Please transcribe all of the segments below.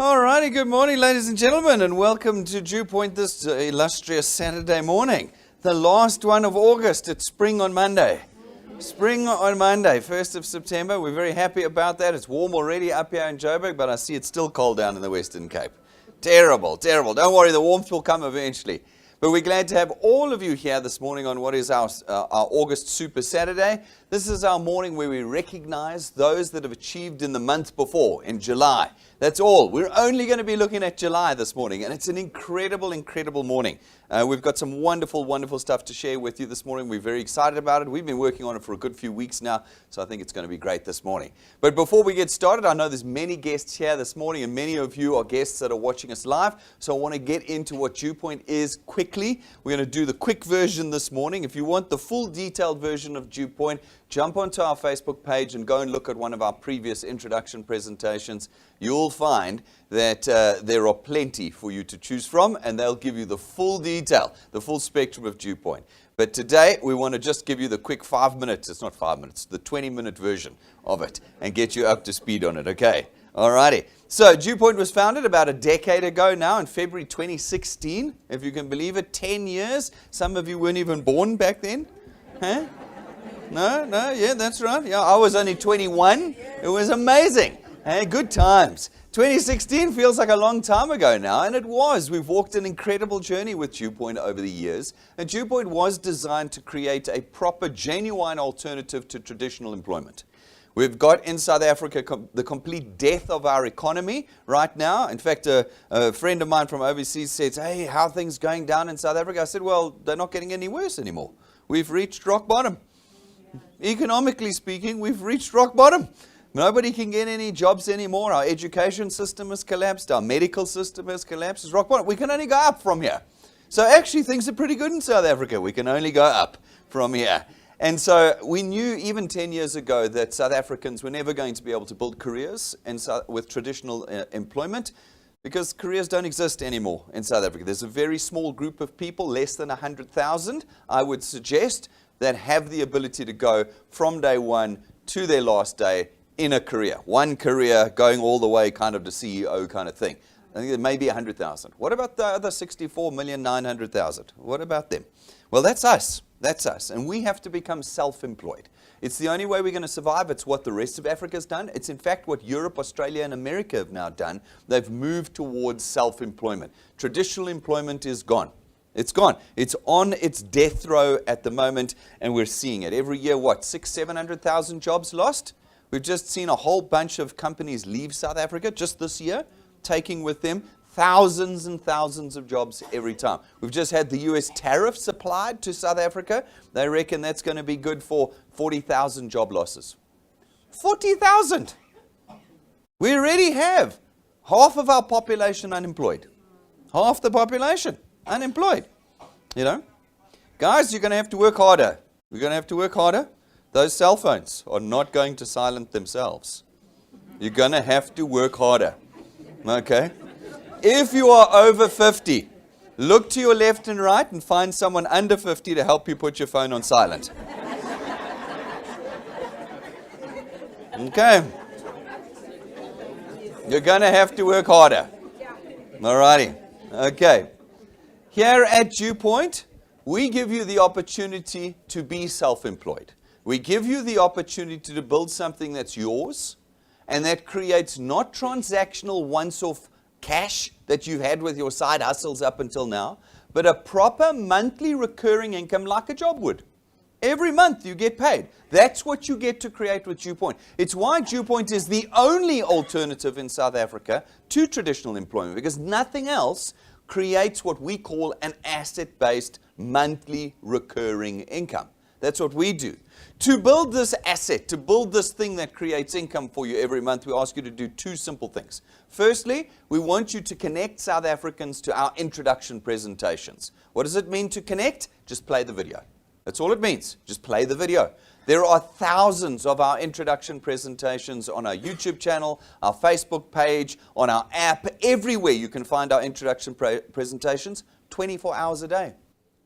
All righty, good morning, ladies and gentlemen, and welcome to Dew Point this illustrious Saturday morning. The last one of August. It's spring on Monday. Spring on Monday, 1st of September. We're very happy about that. It's warm already up here in Joburg, but I see it's still cold down in the Western Cape. Terrible, terrible. Don't worry, the warmth will come eventually. But we're glad to have all of you here this morning on what is our August Super Saturday. This is our morning where we recognize those that have achieved in the month before, in July. That's all. We're only going to be looking at July this morning, and it's an incredible, incredible morning. We've got some wonderful, wonderful stuff to share with you this morning. We're very excited about it. We've been working on it for a good few weeks now, so I think it's going to be great this morning. But before we get started, I know there's many guests here this morning, and many of you are guests that are watching us live, so I want to get into what Dew Point is quickly. We're going to do the quick version this morning. If you want the full detailed version of Dew Point, jump onto our Facebook page and go and look at one of our previous introduction presentations. You'll find that there are plenty for you to choose from, and they'll give you the full detail, the full spectrum of Dew Point. But today, we want to just give you the quick 5 minutes, it's not 5 minutes, the 20-minute version of it, and get you up to speed on it, okay? Alrighty. So, Dew Point was founded about a decade ago now, in February 2016, if you can believe it, 10 years. Some of you weren't even born back then, huh? No, yeah, that's right. Yeah, I was only 21. It was amazing. Hey, good times. 2016 feels like a long time ago now, and it was. We've walked an incredible journey with Dew Point over the years, and Dew Point was designed to create a proper, genuine alternative to traditional employment. We've got in South Africa the complete death of our economy right now. In fact, a friend of mine from overseas said, hey, how are things going down in South Africa? I said, well, they're not getting any worse anymore. We've reached rock bottom. Economically speaking, we've reached rock bottom. Nobody can get any jobs anymore. Our education system has collapsed. Our medical system has collapsed. It's rock bottom. We can only go up from here. So actually, things are pretty good in South Africa. We can only go up from here. And so we knew even 10 years ago that South Africans were never going to be able to build careers with traditional employment, because careers don't exist anymore in South Africa. There's a very small group of people, less than 100,000, I would suggest, that have the ability to go from day one to their last day in a career. One career going all the way kind of to CEO kind of thing. I think there may be 100,000. What about the other 64,900,000? What about them? Well, that's us. That's us. And we have to become self-employed. It's the only way we're going to survive. It's what the rest of Africa's done. It's in fact what Europe, Australia, and America have now done. They've moved towards self-employment. Traditional employment is gone. It's gone. It's on its death row at the moment, and we're seeing it. Every year, what, 700,000 jobs lost? We've just seen a whole bunch of companies leave South Africa just this year, taking with them thousands and thousands of jobs every time. We've just had the US tariffs applied to South Africa. They reckon that's going to be good for 40,000 job losses. 40,000! We already have half of our population unemployed. Half the population unemployed. You know? Guys, you're going to have to work harder. We're going to have to work harder. Those cell phones are not going to silence themselves. You're going to have to work harder. Okay? If you are over 50, look to your left and right and find someone under 50 to help you put your phone on silent. Okay? You're going to have to work harder. Alrighty. Okay. Here at Dew Point, we give you the opportunity to be self-employed. We give you the opportunity to build something that's yours, and that creates not transactional once-off cash that you've had with your side hustles up until now, but a proper monthly recurring income like a job would. Every month you get paid. That's what you get to create with Dew Point. It's why Dew Point is the only alternative in South Africa to traditional employment, because nothing else creates what we call an asset-based monthly recurring income. That's what we do. To build this asset, to build this thing that creates income for you every month, we ask you to do two simple things. Firstly, we want you to connect South Africans to our introduction presentations. What does it mean to connect? Just play the video. That's all it means. Just play the video. There are thousands of our introduction presentations on our YouTube channel, our Facebook page, on our app. Everywhere you can find our introduction presentations 24 hours a day.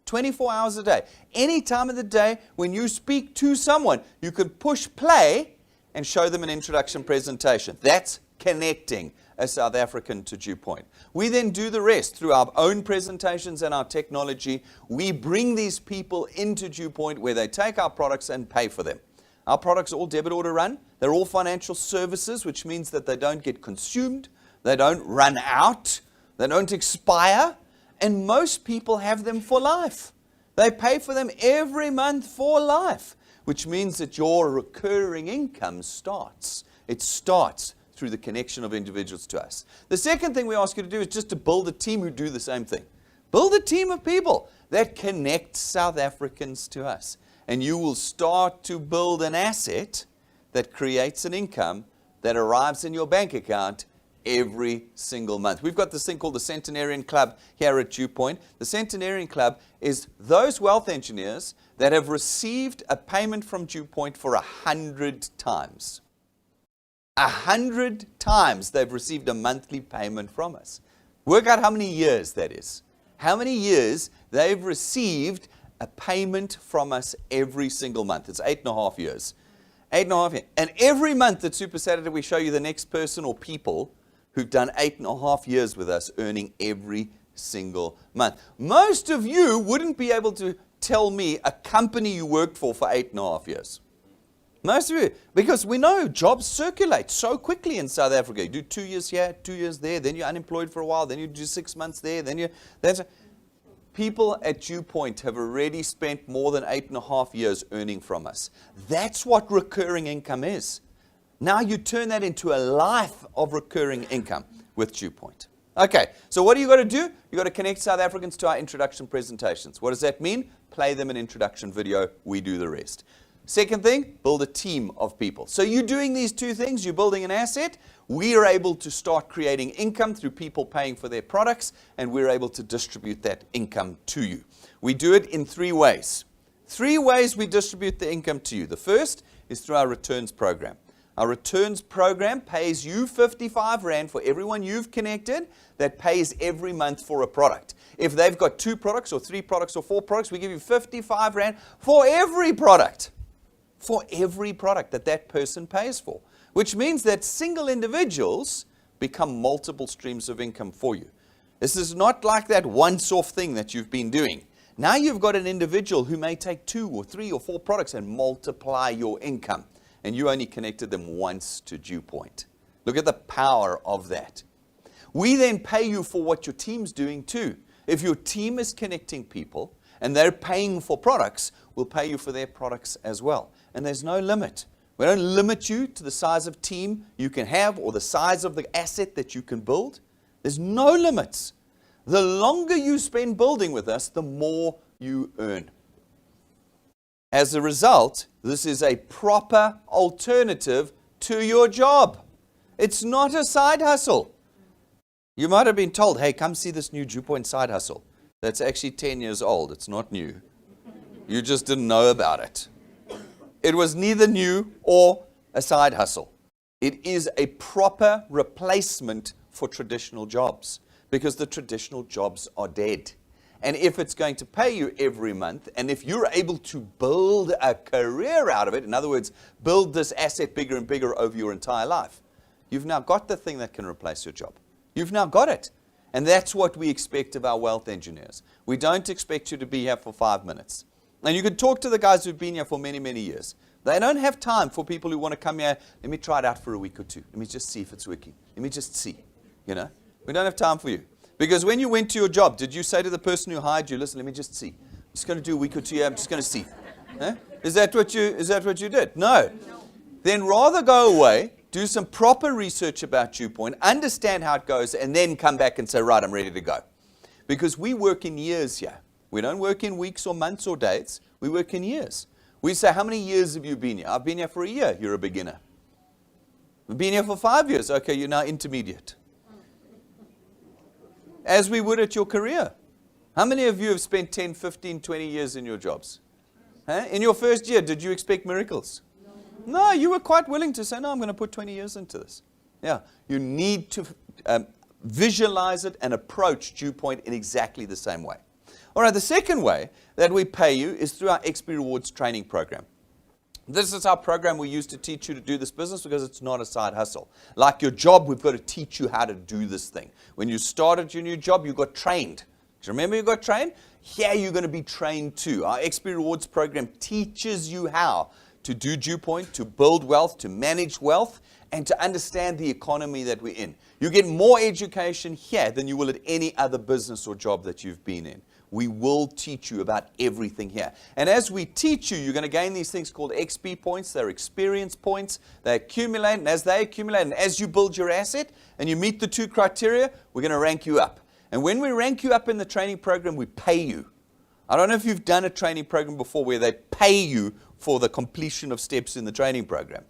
24 hours a day. Any time of the day when you speak to someone, you can push play and show them an introduction presentation. That's connecting a South African to Dew Point. We then do the rest through our own presentations and our technology. We bring these people into Dew Point where they take our products and pay for them. Our products are all debit order run. They're all financial services, which means that they don't get consumed. They don't run out. They don't expire. And most people have them for life. They pay for them every month for life, which means that your recurring income starts. It starts through the connection of individuals to us. The second thing we ask you to do is just to build a team who do the same thing. Build a team of people that connect South Africans to us. And you will start to build an asset that creates an income that arrives in your bank account every single month. We've got this thing called the Centenarian Club here at Dew Point. The Centenarian Club is those wealth engineers that have received a payment from Dew Point for 100 times. 100 times they've received a monthly payment from us. Work out how many years that is. How many years they've received a payment from us every single month. It's 8.5 years. 8.5 years. And every month at Super Saturday, we show you the next person or people who've done 8.5 years with us, earning every single month. Most of you wouldn't be able to tell me a company you worked for 8.5 years. Most of you, because we know jobs circulate so quickly in South Africa. You do 2 years here, 2 years there, then you're unemployed for a while, then you do 6 months there, then you... People at Dew Point have already spent more than 8.5 years earning from us. That's what recurring income is. Now you turn that into a life of recurring income with Dew Point. Okay, so what do you got to do? You got to connect South Africans to our introduction presentations. What does that mean? Play them an introduction video. We do the rest. Second thing, build a team of people. So you're doing these two things. You're building an asset. We are able to start creating income through people paying for their products, and we're able to distribute that income to you. We do it in 3 ways. 3 ways we distribute the income to you. The first is through our returns program. Our returns program pays you 55 Rand for everyone you've connected that pays every month for a product. If they've got 2 products or 3 products or 4 products, we give you 55 Rand for every product. For every product that that person pays for. Which means that single individuals become multiple streams of income for you. This is not like that once-off thing that you've been doing. Now you've got an individual who may take 2 or 3 or 4 products and multiply your income. And you only connected them once to Dew Point. Look at the power of that. We then pay you for what your team's doing too. If your team is connecting people and they're paying for products, we'll pay you for their products as well. And there's no limit. We don't limit you to the size of team you can have or the size of the asset that you can build. There's no limits. The longer you spend building with us, the more you earn. As a result, this is a proper alternative to your job. It's not a side hustle. You might have been told, hey, come see this new Dew Point side hustle. That's actually 10 years old. It's not new. You just didn't know about it. It was neither new or a side hustle. It is a proper replacement for traditional jobs because the traditional jobs are dead. And if it's going to pay you every month, and if you're able to build a career out of it, in other words, build this asset bigger and bigger over your entire life, you've now got the thing that can replace your job. You've now got it. And that's what we expect of our wealth engineers. We don't expect you to be here for 5 minutes. And you can talk to the guys who've been here for many, many years. They don't have time for people who want to come here. Let me try it out for a week or 2. Let me just see if it's working. Let me just see. You know, we don't have time for you. Because when you went to your job, did you say to the person who hired you, listen, let me just see. I'm just going to do a week or 2 here. I'm just going to see. Huh? Is that what you did? No. Then rather go away, do some proper research about Dew Point, understand how it goes, and then come back and say, right, I'm ready to go. Because we work in years here. We don't work in weeks or months or days. We work in years. We say, how many years have you been here? I've been here for a year. You're a beginner. We've been here for 5 years. Okay, you're now intermediate. As we would at your career. How many of you have spent 10, 15, 20 years in your jobs? Huh? In your first year, did you expect miracles? No, you were quite willing to say, no, I'm going to put 20 years into this. Yeah, you need to visualize it and approach Dew Point in exactly the same way. All right, the second way that we pay you is through our XP Rewards training program. This is our program we use to teach you to do this business because it's not a side hustle. Like your job, we've got to teach you how to do this thing. When you started your new job, you got trained. Do you remember you got trained? Here you're going to be trained too. Our XP Rewards program teaches you how to do Dew Point, to build wealth, to manage wealth, and to understand the economy that we're in. You get more education here than you will at any other business or job that you've been in. We will teach you about everything here. And as we teach you, you're going to gain these things called XP points. They're experience points. They accumulate, and as they accumulate, and as you build your asset, and you meet the 2 criteria, we're going to rank you up. And when we rank you up in the training program, we pay you. I don't know if you've done a training program before where they pay you for the completion of steps in the training program.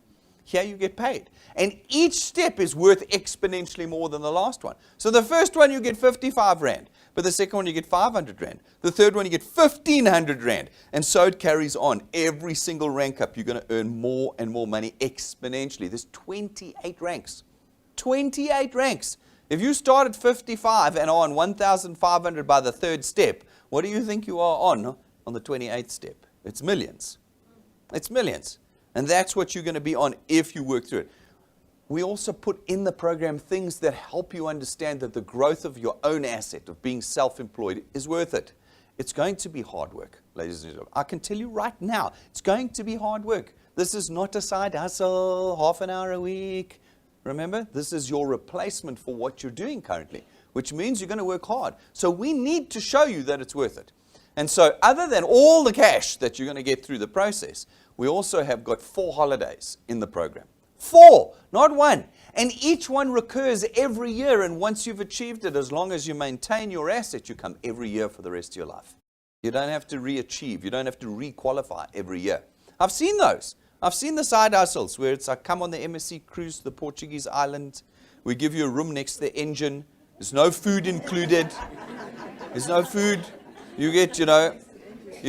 Here you get paid. And each step is worth exponentially more than the last one. So the first one you get 55 Rand. But the second one you get 500 Rand. The third one you get 1,500 Rand. And so it carries on. Every single rank up, you're going to earn more and more money exponentially. There's 28 ranks. 28 ranks. If you start at 55 and are on 1,500 by the third step, what do you think you are on the 28th step? It's millions. It's millions. And that's what you're going to be on if you work through it. We also put in the program things that help you understand that the growth of your own asset, of being self-employed, is worth it. It's going to be hard work, ladies and gentlemen. I can tell you right now, it's going to be hard work. This is not a side hustle, half an hour a week. Remember, this is your replacement for what you're doing currently, which means you're going to work hard. So we need to show you that it's worth it. And so other than all the cash that you're going to get through the process, we also have got 4 holidays in the program. 4, not 1. And each one recurs every year. And once you've achieved it, as long as you maintain your asset, you come every year for the rest of your life. You don't have to re-achieve. You don't have to re-qualify every year. I've seen those. I've seen the side hustles where it's like, come on the MSC cruise to the Portuguese island. We give you a room next to the engine. There's no food included. There's no food. You get, you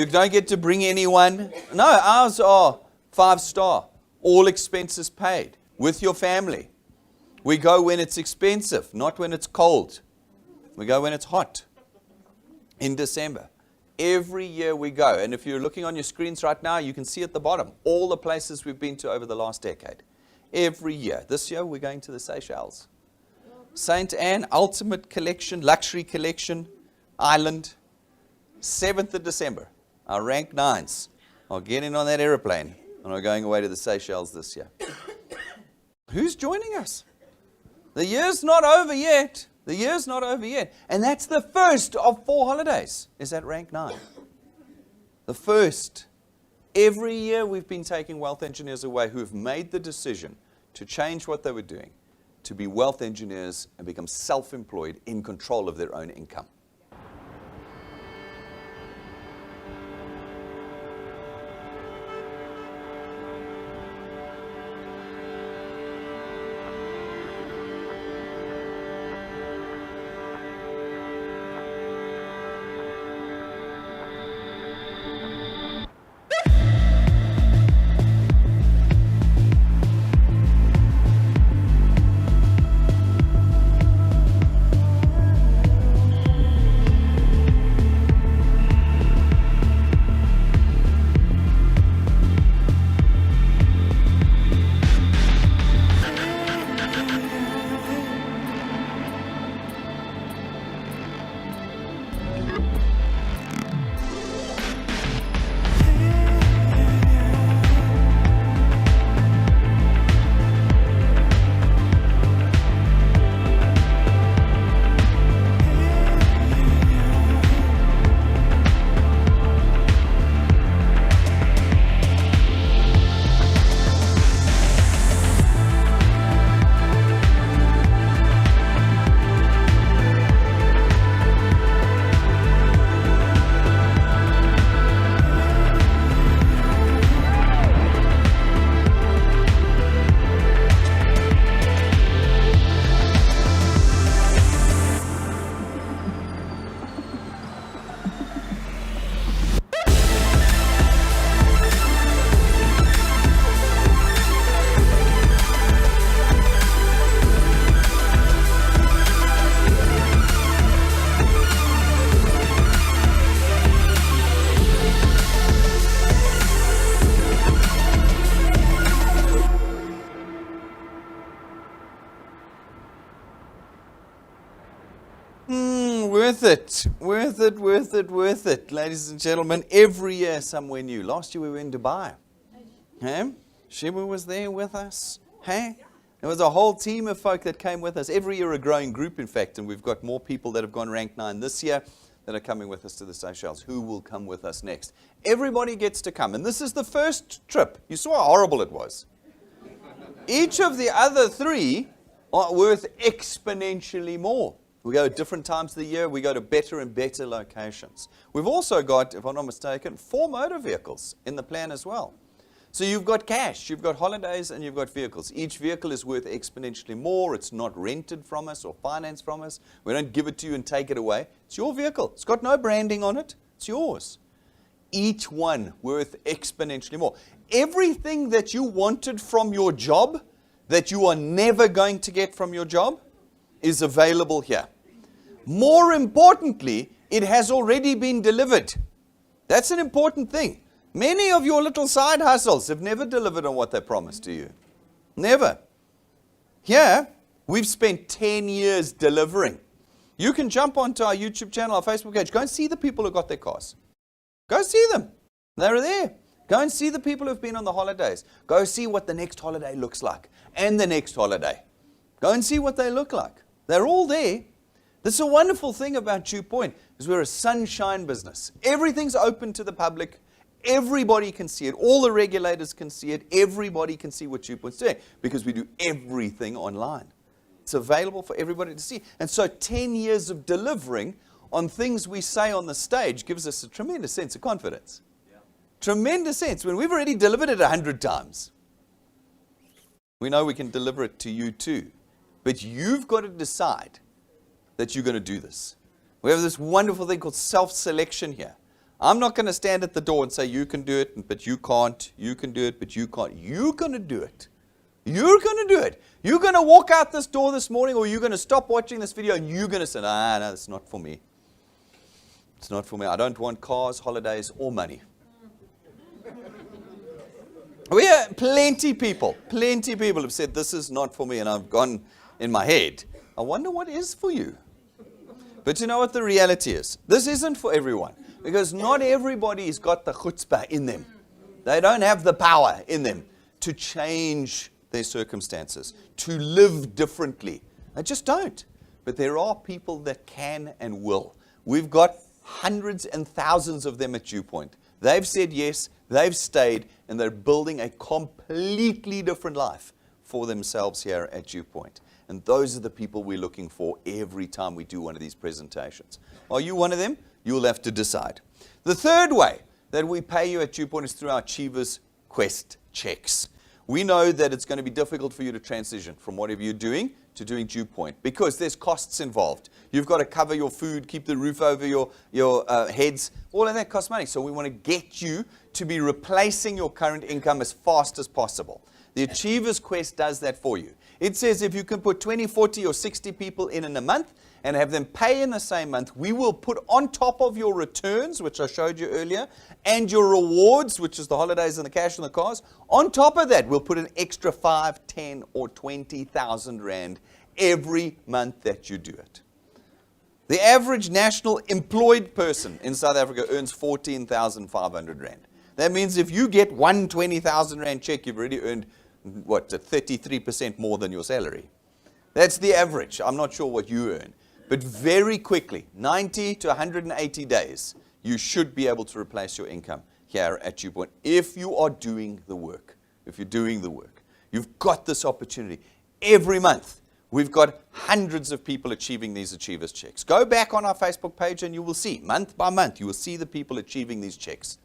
don't get to bring anyone. No, ours are 5-star. All expenses paid with your family. We go when it's expensive, not when it's cold. We go when it's hot in December. Every year we go. And if you're looking on your screens right now, you can see at the bottom all the places we've been to over the last decade. Every year. This year we're going to the Seychelles. St. Anne, Ultimate Collection, Luxury Collection, Island. 7th of December. Our rank 9s are getting on that aeroplane and are going away to the Seychelles this year. Who's joining us? The year's not over yet. The year's not over yet. And that's the first of 4 holidays, is at rank 9. The first. Every year we've been taking wealth engineers away who have made the decision to change what they were doing, to be wealth engineers and become self-employed in control of their own income. Worth it, worth it, worth it, worth it, ladies and gentlemen. Every year somewhere new. Last year we were in Dubai. Hey? Sheba was there with us. Hey? There was a whole team of folk that came with us. Every year a growing group, in fact, and we've got more people that have gone rank 9 this year that are coming with us to the Seychelles. Who will come with us next? Everybody gets to come, and this is the first trip. You saw how horrible it was. Each of the other 3 are worth exponentially more. We go at different times of the year. We go to better and better locations. We've also got, if I'm not mistaken, 4 motor vehicles in the plan as well. So you've got cash, you've got holidays, and you've got vehicles. Each vehicle is worth exponentially more. It's not rented from us or financed from us. We don't give it to you and take it away. It's your vehicle. It's got no branding on it. It's yours. Each one worth exponentially more. Everything that you wanted from your job that you are never going to get from your job is available here. More importantly, it has already been delivered. That's an important thing. Many of your little side hustles have never delivered on what they promised to you. Never. Here, we've spent 10 years delivering. You can jump onto our YouTube channel, our Facebook page. Go and see the people who got their cars. Go see them. They're there. Go and see the people who've been on the holidays. Go see what the next holiday looks like. And the next holiday. Go and see what they look like. They're all there. This is a wonderful thing about Dew Point, is we're a sunshine business. Everything's open to the public. Everybody can see it. All the regulators can see it. Everybody can see what Dew Point's doing because we do everything online. It's available for everybody to see. And so 10 years of delivering on things we say on the stage gives us a tremendous sense of confidence. Tremendous sense. When we've already delivered it 100 times, we know we can deliver it to you too. But you've got to decide that you're going to do this. We have this wonderful thing called self-selection here. I'm not going to stand at the door and say, you can do it, but you can't. You can do it, but you can't. You're going to do it. You're going to do it. You're going to walk out this door this morning, or you're going to stop watching this video, and you're going to say, no, it's not for me. It's not for me. I don't want cars, holidays, or money. We have plenty people have said, this is not for me, and I've gone in my head, I wonder what is for you. But you know what the reality is? This isn't for everyone, because not everybody's got the chutzpah in them. They don't have the power in them to change their circumstances, to live differently. They just don't. But there are people that can and will. We've got hundreds and thousands of them at Dew Point. They've said yes, they've stayed, and they're building a completely different life for themselves here at Dew Point. And those are the people we're looking for every time we do one of these presentations. Are you one of them? You'll have to decide. The third way that we pay you at Dew Point is through our Achievers Quest checks. We know that it's going to be difficult for you to transition from whatever you're doing to doing Dew Point because there's costs involved. You've got to cover your food, keep the roof over your heads. All of that costs money. So we want to get you to be replacing your current income as fast as possible. The Achievers Quest does that for you. It says if you can put 20, 40, or 60 people in a month and have them pay in the same month, we will put on top of your returns, which I showed you earlier, and your rewards, which is the holidays and the cash and the cars, on top of that, we'll put an extra 5, 10, or 20,000 rand every month that you do it. The average national employed person in South Africa earns 14,500 rand. That means if you get one 20,000 rand check, you've already earned, 33% more than your salary. That's the average. I'm not sure what you earn. But very quickly, 90 to 180 days, you should be able to replace your income here at Dew Point if you are doing the work. If you're doing the work. You've got this opportunity. Every month, we've got hundreds of people achieving these Achievers checks. Go back on our Facebook page and you will see, month by month, you will see the people achieving these checks.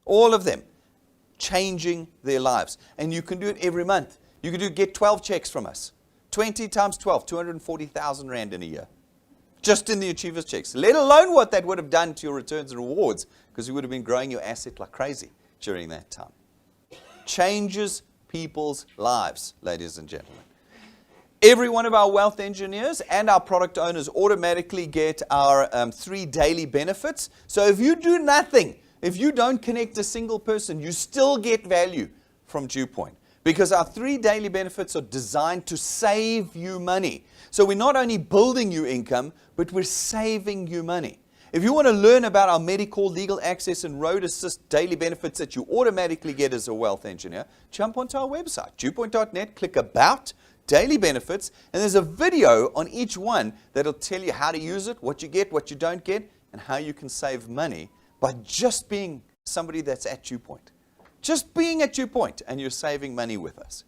All of them changing their lives. And you can do it every month. You can get 12 checks from us. 20 times 12, 240,000 rand in a year. Just in the Achievers checks. Let alone what that would have done to your returns and rewards, because you would have been growing your asset like crazy during that time. Changes people's lives, ladies and gentlemen. Every one of our wealth engineers and our product owners automatically get our 3 daily benefits. So if you do nothing, if you don't connect a single person, you still get value from Dew Point. Because our 3 daily benefits are designed to save you money. So we're not only building you income, but we're saving you money. If you want to learn about our medical, legal access, and road assist daily benefits that you automatically get as a wealth engineer, jump onto our website, dewpoint.net, click About, Daily Benefits, and there's a video on each one that'll tell you how to use it, what you get, what you don't get, and how you can save money by just being somebody that's at Dewpoint. Just being at Dewpoint, and you're saving money with us.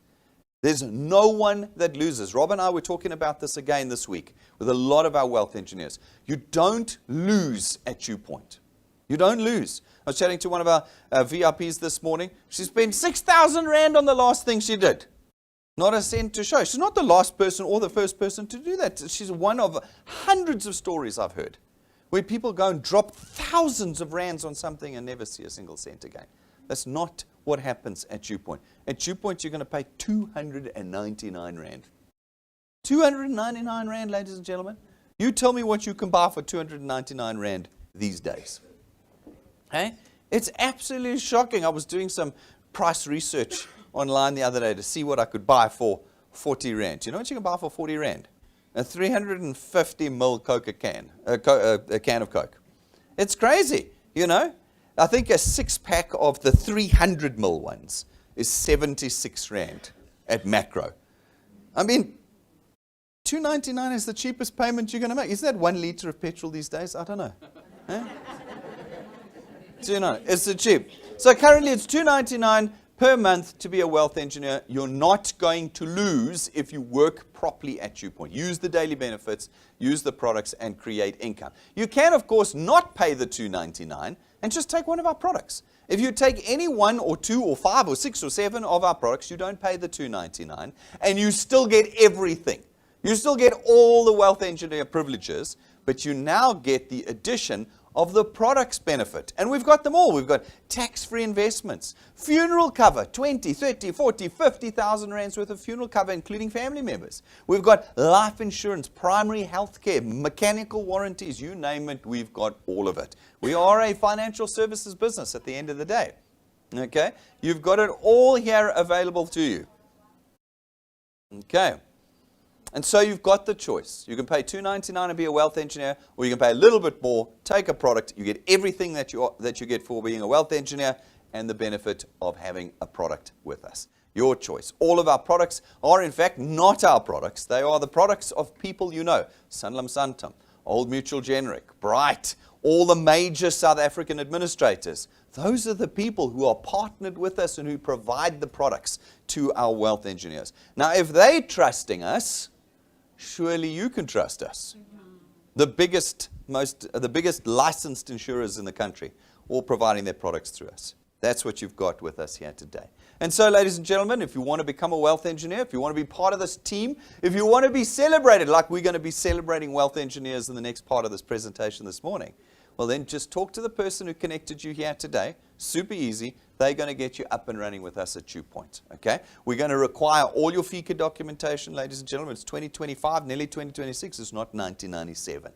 There's no one that loses. Rob and I were talking about this again this week with a lot of our wealth engineers. You don't lose at Dewpoint. You don't lose. I was chatting to one of our VIPs this morning. She spent 6,000 Rand on the last thing she did. Not a cent to show. She's not the last person or the first person to do that. She's one of hundreds of stories I've heard where people go and drop thousands of rands on something and never see a single cent again. That's not what happens at Dewpoint. At Dewpoint, you're going to pay 299 Rand. 299 Rand, ladies and gentlemen. You tell me what you can buy for 299 Rand these days. Hey? It's absolutely shocking. I was doing some price research online the other day to see what I could buy for 40 Rand. Do you know what you can buy for 40 Rand? A 350 ml Coke can, a can of Coke. It's crazy, you know. I think a 6-pack of the 300 ml ones is 76 Rand at Macro. I mean, $2.99 is the cheapest payment you're going to make. Isn't that 1 liter of petrol these days? I don't know. Huh? It's the cheap. So currently it's $2.99 per month to be a wealth engineer. You're not going to lose if you work properly at Dewpoint. Use the daily benefits, use the products, and create income. You can, of course, not pay the $2.99 and just take one of our products. If you take any 1 or 2 or 5 or 6 or 7 of our products, you don't pay the $2.99, and you still get everything. You still get all the wealth engineer privileges, but you now get the addition of the products benefit. And we've got them all. We've got tax-free investments, funeral cover, 20, 30, 40, 50,000 rands worth of funeral cover, including family members. We've got life insurance, primary health care, mechanical warranties, you name it, we've got all of it. We are a financial services business at the end of the day. Okay? You've got it all here available to you. Okay. And so you've got the choice. You can pay $2.99 and be a wealth engineer, or you can pay a little bit more, take a product, you get everything that you get for being a wealth engineer and the benefit of having a product with us. Your choice. All of our products are, in fact, not our products. They are the products of people you know. Sanlam Santam, Old Mutual Generic, Bright, all the major South African administrators. Those are the people who are partnered with us and who provide the products to our wealth engineers. Now, if they're trusting us, surely you can trust us. The biggest licensed insurers in the country, all providing their products through us. That's what you've got with us here today. And so, ladies and gentlemen, if you want to become a wealth engineer, if you want to be part of this team, if you want to be celebrated like we're going to be celebrating wealth engineers in the next part of this presentation this morning, well then just talk to the person who connected you here today. Super easy. They're going to get you up and running with us at Dewpoint. Okay? We're going to require all your FICA documentation, ladies and gentlemen. It's 2025, nearly 2026. It's not 1997.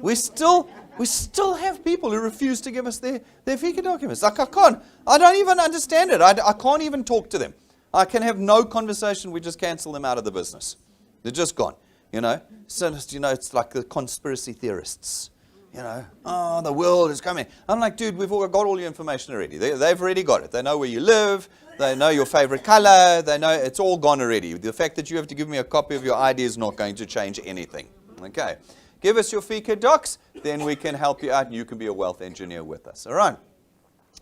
We still have people who refuse to give us their FICA documents. Like, I don't even understand it. I can't even talk to them. I can have no conversation. We just cancel them out of the business. They're just gone. You know? So, it's like the conspiracy theorists. You know, oh, the world is coming. I'm like, dude, we've all got all your information already. They've already got it. They know where you live. They know your favorite color. They know it's all gone already. The fact that you have to give me a copy of your ID is not going to change anything. Okay. Give us your FICA docs, then we can help you out and you can be a wealth engineer with us. All right.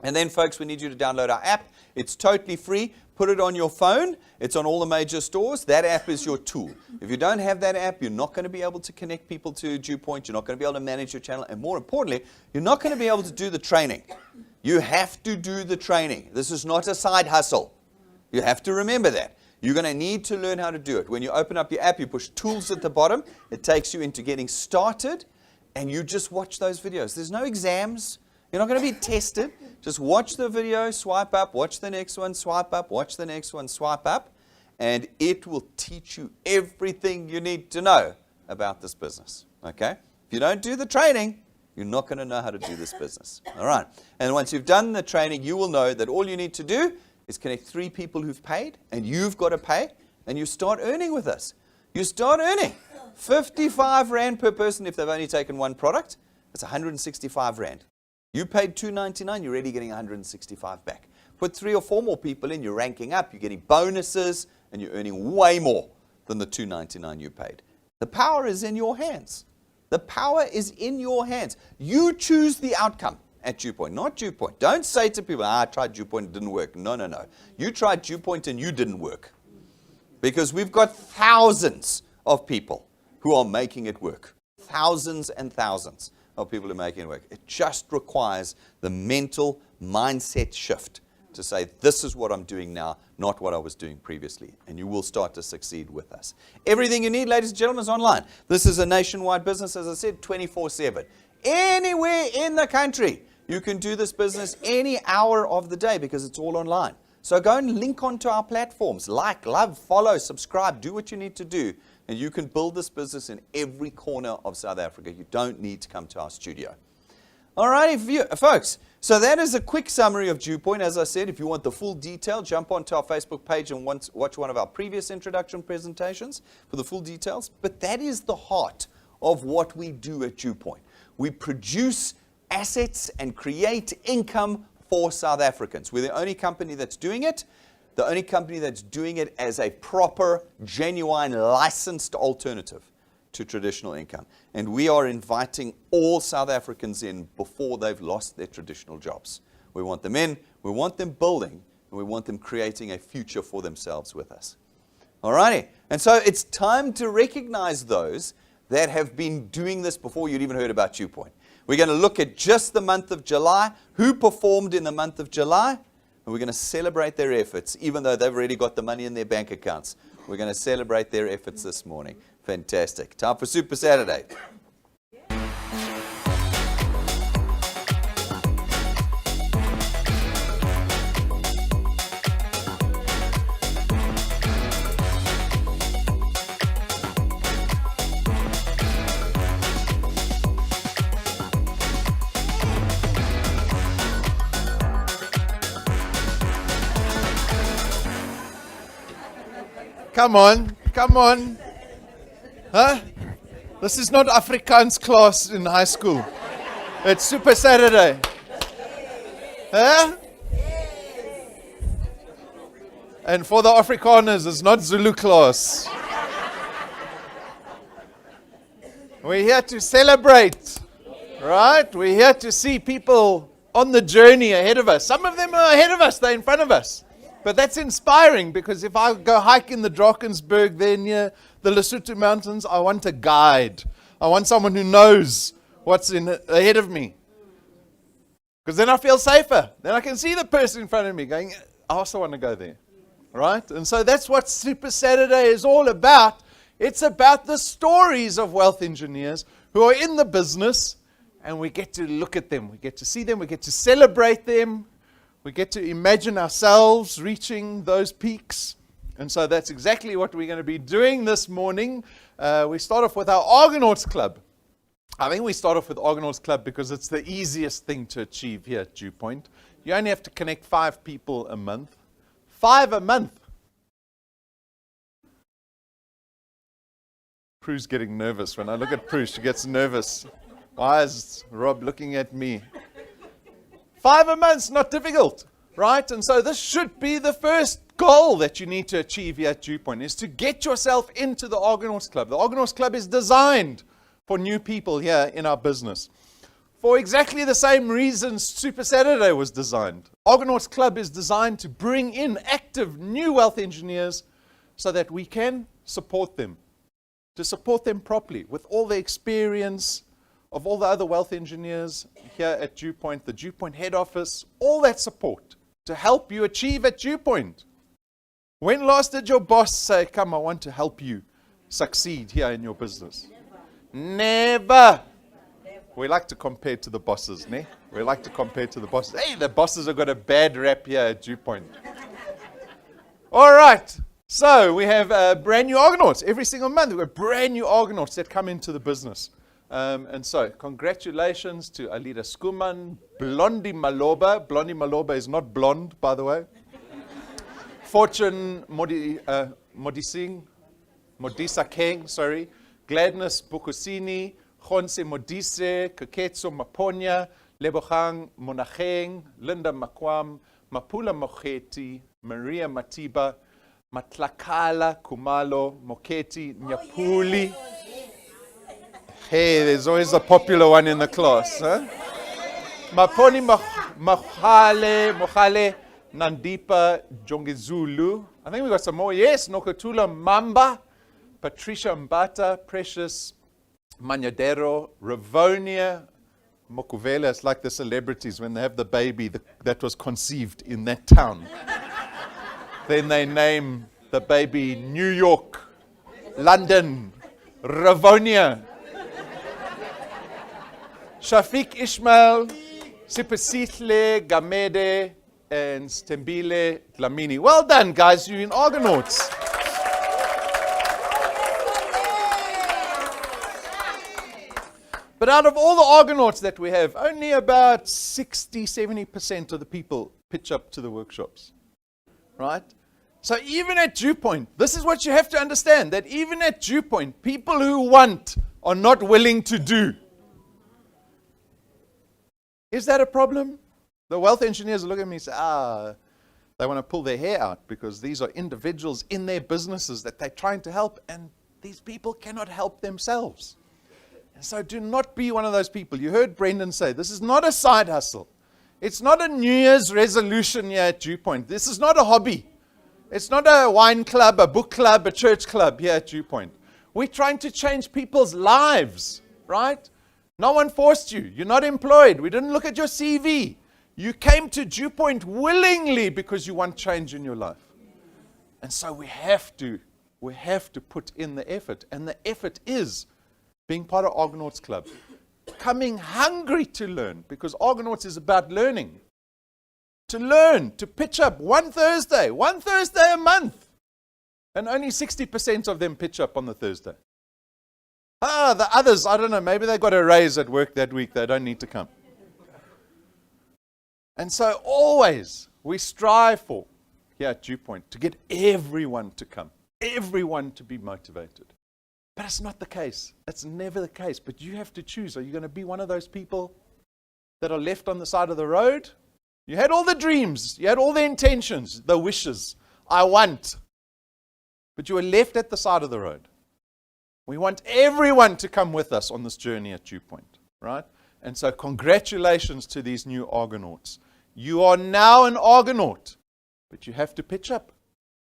And then, folks, we need you to download our app. It's totally free. Put it on your phone. It's on all the major stores. That app is your tool. If you don't have that app, you're not going to be able to connect people to Dewpoint. You're not going to be able to manage your channel. And more importantly, you're not going to be able to do the training. You have to do the training. This is not a side hustle. You have to remember that. You're going to need to learn how to do it. When you open up your app, you push tools at the bottom. It takes you into getting started, and you just watch those videos. There's no exams. You're not going to be tested. Just watch the video, swipe up, watch the next one, swipe up, watch the next one, swipe up, and it will teach you everything you need to know about this business. Okay? If you don't do the training, you're not going to know how to do this business. All right? And once you've done the training, you will know that all you need to do is connect 3 people who've paid, and you've got to pay, and you start earning with us. You start earning 55 Rand per person if they've only taken one product. That's 165 Rand. You paid $2.99, you're already getting 165 back. Put 3 or 4 more people in, you're ranking up, you're getting bonuses, and you're earning way more than the $2.99 you paid. The power is in your hands. The power is in your hands. You choose the outcome at DewPoint, not DewPoint. Don't say to people, I tried DewPoint, it didn't work. No, no, no. You tried DewPoint and you didn't work. Because we've got thousands of people who are making it work. Thousands and thousands of people who are making it work. It just requires the mental mindset shift to say, this is what I'm doing now, not what I was doing previously. And you will start to succeed with us. Everything you need, ladies and gentlemen, is online. This is a nationwide business, as I said, 24/7. Anywhere in the country, you can do this business any hour of the day because it's all online. So go and link onto our platforms. Like, love, follow, subscribe, do what you need to do. And you can build this business in every corner of South Africa. You don't need to come to our studio. All right, folks. So that is a quick summary of DewPoint. As I said, if you want the full detail, jump onto our Facebook page and watch one of our previous introduction presentations for the full details. But that is the heart of what we do at DewPoint. We produce assets and create income for South Africans. We're the only company that's doing it. The only company that's doing it as a proper, genuine, licensed alternative to traditional income. And we are inviting all South Africans in before they've lost their traditional jobs. We want them in, we want them building, and we want them creating a future for themselves with us. All righty. And so it's time to recognize those that have been doing this before you'd even heard about DewPoint. We're going to look at just the month of July, who performed in the month of July, and we're going to celebrate their efforts, even though they've already got the money in their bank accounts. We're going to celebrate their efforts this morning. Fantastic. Time for Super Saturday. Come on, come on. Huh? This is not Afrikaans class in high school. It's Super Saturday. Huh? And for the Afrikaners, it's not Zulu class. We're here to celebrate, right? We're here to see people on the journey ahead of us. Some of them are ahead of us, they're in front of us. But that's inspiring because if I go hike in the Drakensberg there near the Lesotho Mountains, I want a guide. I want someone who knows what's ahead of me. Because then I feel safer. Then I can see the person in front of me going, I also want to go there. Right? And so that's what Super Saturday is all about. It's about the stories of wealth engineers who are in the business, and we get to look at them. We get to see them. We get to celebrate them. We get to imagine ourselves reaching those peaks. And so that's exactly what we're going to be doing this morning. We start off with our Argonauts Club. I think we start off with Argonauts Club because it's the easiest thing to achieve here at DewPoint. You only have to connect 5 people a month. 5 a month. Prue's getting nervous. When I look at Prue, she gets nervous. Why is Rob looking at me? 5 a month's not difficult, right? And so this should be the first goal that you need to achieve here at DewPoint, is to get yourself into the Argonauts Club. The Argonauts Club is designed for new people here in our business. For exactly the same reasons Super Saturday was designed. Argonauts Club is designed to bring in active new wealth engineers so that we can support them, to support them properly with all the experience of all the other wealth engineers here at DewPoint, the DewPoint head office, all that support to help you achieve at DewPoint. When last did your boss say, come, I want to help you succeed here in your business? Never. We like to compare to the bosses, ne? We like to compare to the bosses. Hey, the bosses have got a bad rap here at DewPoint. All right. So we have brand new Argonauts. Every single month we have brand new Argonauts that come into the business. And so, congratulations to Alida Skuman, Blondie Maloba. Blondie Maloba is not blonde, by the way. Fortune Modisa King, sorry. Gladness Bukusini, Jonse Modise, Keketso Maponya, Lebohang Monacheng, Linda Makwam, Mapula Mocheti, Maria Matiba, Matlakala Kumalo, Moketi, Nyapuli. Hey, there's always a popular one in the class, huh? Maponi Mochale, Nandipa Jongizulu. I think we got some more. Yes, Nokotula Mamba, Patricia Mbata, Precious Manyadero, Ravonia Mokuvela. It's like the celebrities when they have the baby that was conceived in that town. Then they name the baby New York, London, Ravonia. Shafiq Ishmael, Sipesitle, Gamede, and Stembile Dlamini. Well done, guys. You're in Argonauts. But out of all the Argonauts that we have, only about 60-70% of the people pitch up to the workshops. Right? So even at Dew Point, this is what you have to understand, that even at Dew Point, people who want are not willing to do. Is that a problem? The wealth engineers look at me and say, they want to pull their hair out because these are individuals in their businesses that they're trying to help, and these people cannot help themselves. And so do not be one of those people. You heard Brendan say, this is not a side hustle. It's not a New Year's resolution here at Dew Point. This is not a hobby. It's not a wine club, a book club, a church club here at Dew Point. We're trying to change people's lives, right? No one forced you. You're not employed. We didn't look at your CV. You came to Dew Point willingly because you want change in your life. And so we have to put in the effort. And the effort is being part of Argonauts Club. Coming hungry to learn, because Argonauts is about learning. To learn, to pitch up one Thursday a month. And only 60% of them pitch up on the Thursday. The others, I don't know, maybe they got a raise at work that week. They don't need to come. And so always we strive for, here at Dew Point, to get everyone to come, everyone to be motivated. But it's not the case. It's never the case. But you have to choose. Are you going to be one of those people that are left on the side of the road? You had all the dreams. You had all the intentions, the wishes. I want. But you were left at the side of the road. We want everyone to come with us on this journey at Dew Point, right? And so congratulations to these new Argonauts. You are now an Argonaut, but you have to pitch up.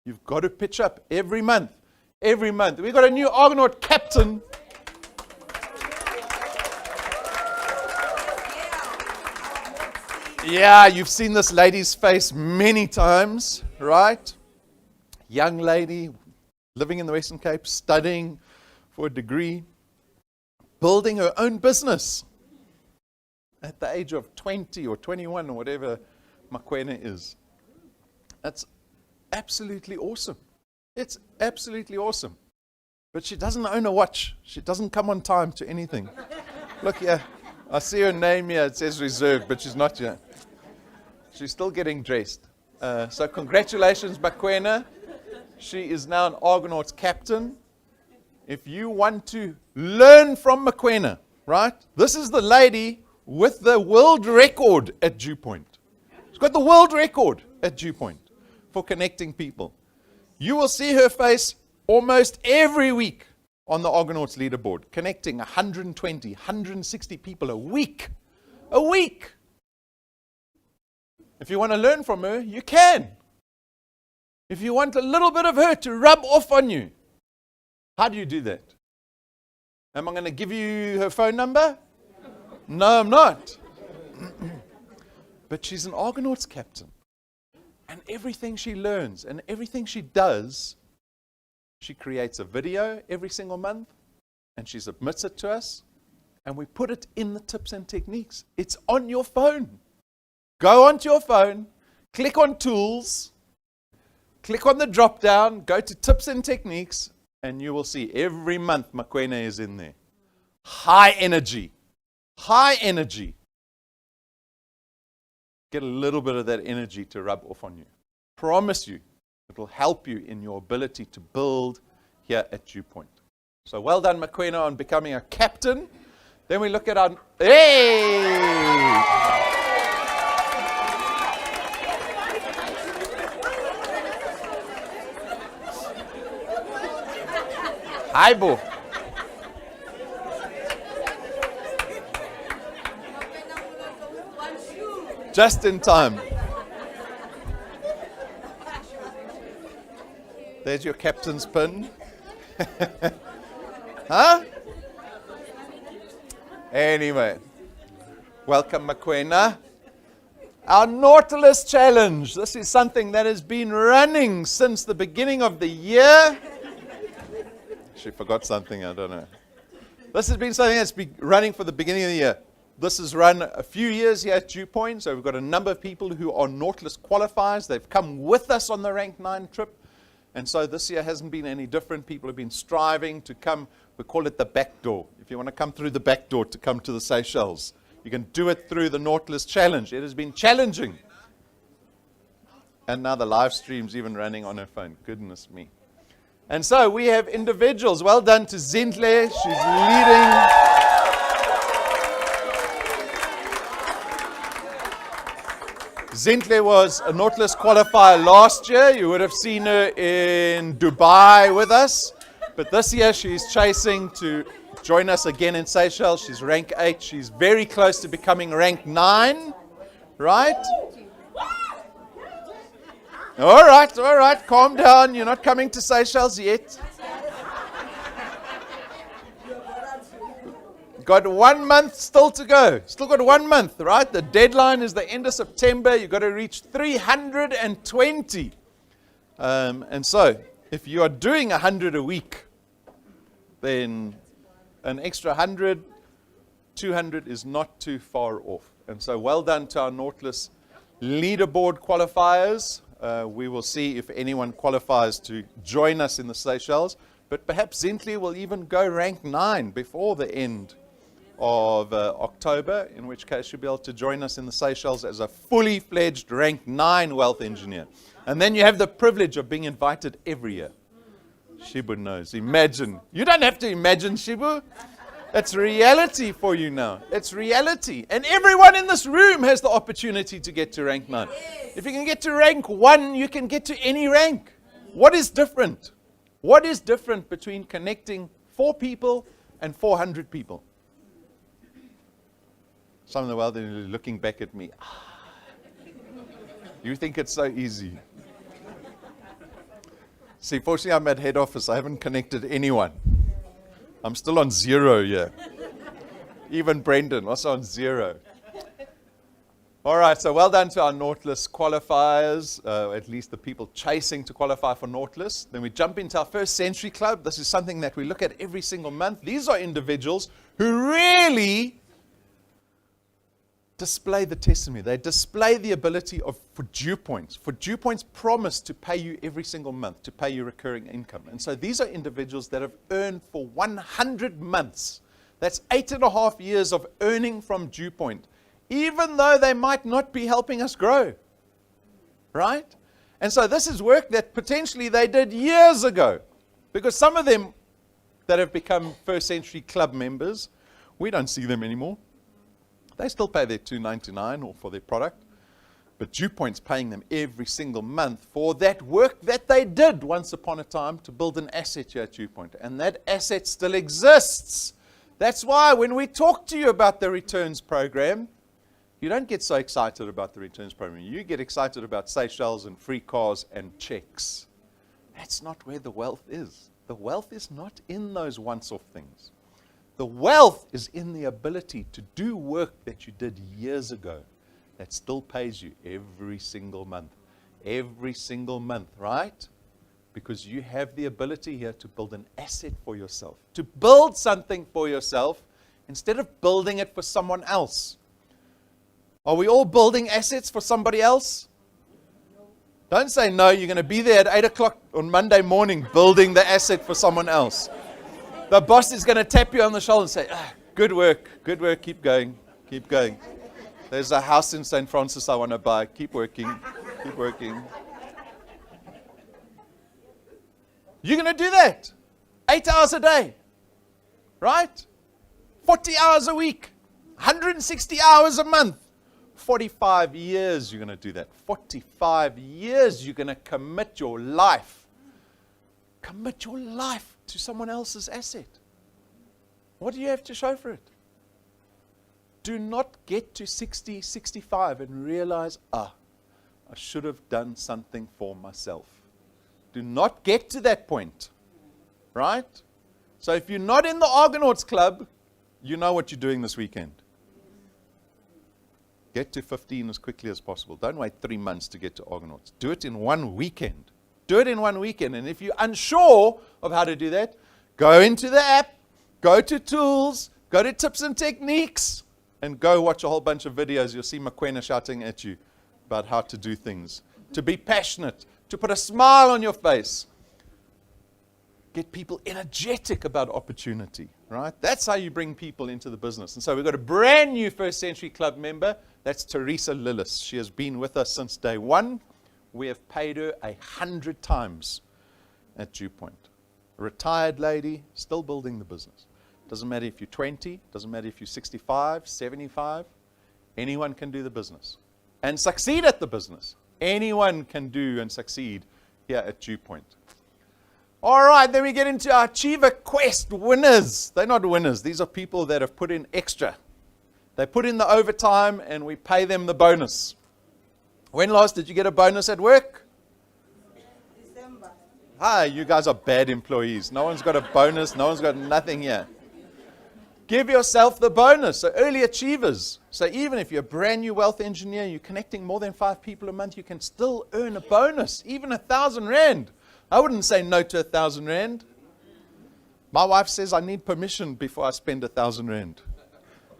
You've got to pitch up every month. Every month. We've got a new Argonaut captain. Yeah, you've seen this lady's face many times, right? Young lady, living in the Western Cape, studying for a degree, building her own business at the age of 20 or 21 or whatever Makwena is. That's absolutely awesome. It's absolutely awesome. But she doesn't own a watch. She doesn't come on time to anything. Look here. I see her name here. It says reserved, but she's not here. She's still getting dressed. So congratulations, Makwena. She is now an Argonauts captain. If you want to learn from Makwena, right? This is the lady with the world record at Dew Point. She's got the world record at Dew Point for connecting people. You will see her face almost every week on the Argonauts leaderboard, connecting 120, 160 people a week. A week! If you want to learn from her, you can. If you want a little bit of her to rub off on you, how do you do that? Am I going to give you her phone number? No, I'm not. But she's an Argonauts captain. And everything she learns and everything she does, she creates a video every single month and she submits it to us and we put it in the tips and techniques. It's on your phone. Go onto your phone, click on tools, click on the drop down, go to tips and techniques, and you will see every month Makwena is in there. High energy. High energy. Get a little bit of that energy to rub off on you. Promise you, It will help you in your ability to build here at Dew Point. So well done, Makwena, on becoming a captain. Then we look at our... Hey! Hi, Bo. Just in time. There's your captain's pin. Huh? Anyway, welcome, Makwena. Our Nautilus challenge. This is something that has been running since the beginning of the year. She forgot something, I don't know. This has been something that's been running for the beginning of the year. This has run a few years here at Dew Point, so we've got a number of people who are Nautilus qualifiers. They've come with us on the Rank 9 trip. And so this year hasn't been any different. People have been striving to come, we call it the back door. If you want to come through the back door to come to the Seychelles, you can do it through the Nautilus challenge. It has been challenging. And now the live stream's even running on her phone. Goodness me. And so we have individuals. Well done to Zintle. She's leading. Zintle was a Nautilus qualifier last year. You would have seen her in Dubai with us. But this year she's chasing to join us again in Seychelles. She's rank 8. She's very close to becoming rank 9. Right? All right. Calm down. You're not coming to Seychelles yet. Got 1 month still to go. Still got 1 month, right? The deadline is the end of September. You've got to reach 320. And so, if you are doing 100 a week, then an extra 100, 200 is not too far off. And so, well done to our Nautilus leaderboard qualifiers. We will see if anyone qualifies to join us in the Seychelles. But perhaps Zintle will even go rank 9 before the end of October, in which case she'll be able to join us in the Seychelles as a fully fledged rank 9 wealth engineer. And then you have the privilege of being invited every year. Shibu knows. Imagine. You don't have to imagine, Shibu. It's reality for you now. It's reality. And everyone in this room has the opportunity to get to rank 9. If you can get to rank 1, you can get to any rank. What is different? What is different between connecting 4 people and 400 people? Some of the world are looking back at me. You think it's so easy. See, fortunately, I'm at head office. I haven't connected anyone. I'm still on 0 here. Even Brendan was on 0. All right, so well done to our Nautilus qualifiers, at least the people chasing to qualify for Nautilus. Then we jump into our first century club. This is something that we look at every single month. These are individuals who really display the testimony. They display the ability for Dew Point's promise to pay you every single month, to pay you recurring income. And so these are individuals that have earned for 100 months. That's 8.5 years of earning from Dew Point, even though they might not be helping us grow. Right? And so this is work that potentially they did years ago. Because some of them that have become first century club members, we don't see them anymore. They still pay their $2.99 or for their product. But Dew Point's paying them every single month for that work that they did once upon a time to build an asset here at Dew Point. And that asset still exists. That's why when we talk to you about the returns program, you don't get so excited about the returns program. You get excited about Seychelles and free cars and checks. That's not where the wealth is. The wealth is not in those once-off things. The wealth is in the ability to do work that you did years ago that still pays you every single month. Every single month, right? Because you have the ability here to build an asset for yourself. To build something for yourself instead of building it for someone else. Are we all building assets for somebody else? Don't say no, you're going to be there at 8 o'clock on Monday morning building the asset for someone else. The boss is going to tap you on the shoulder and say, good work, keep going. There's a house in St. Francis I want to buy, keep working. You're going to do that. 8 hours a day. Right? 40 hours a week. 160 hours a month. 45 years you're going to do that. 45 years you're going to commit your life. Commit your life to someone else's asset. What do you have to show for it? Do not get to 60, 65 and realize, I should have done something for myself. Do not get to that point. Right? So if you're not in the Argonauts Club, you know what you're doing this weekend. Get to 15 as quickly as possible. Don't wait 3 months to get to Argonauts. Do it in 1 weekend. Do it in 1 weekend. And if you're unsure of how to do that, go into the app, go to tools, go to tips and techniques, and go watch a whole bunch of videos. You'll see Makwena shouting at you about how to do things. To be passionate, to put a smile on your face. Get people energetic about opportunity, right? That's how you bring people into the business. And so we've got a brand new First Century Club member. That's Teresa Lillis. She has been with us since day one. We have paid her 100 times at Dew Point. A retired lady, still building the business. Doesn't matter if you're 20, doesn't matter if you're 65, 75. Anyone can do the business and succeed at the business. Anyone can do and succeed here at Dew Point. All right, then we get into our Achiever Quest winners. They're not winners. These are people that have put in extra. They put in the overtime and we pay them the bonus. When last did you get a bonus at work? December. Hi, you guys are bad employees. No one's got a bonus. No one's got nothing here. Give yourself the bonus. So early achievers. So even if you're a brand new wealth engineer, you're connecting more than 5 people a month, you can still earn a bonus, even 1,000 rand. I wouldn't say no to 1,000 rand. My wife says I need permission before I spend 1,000 rand.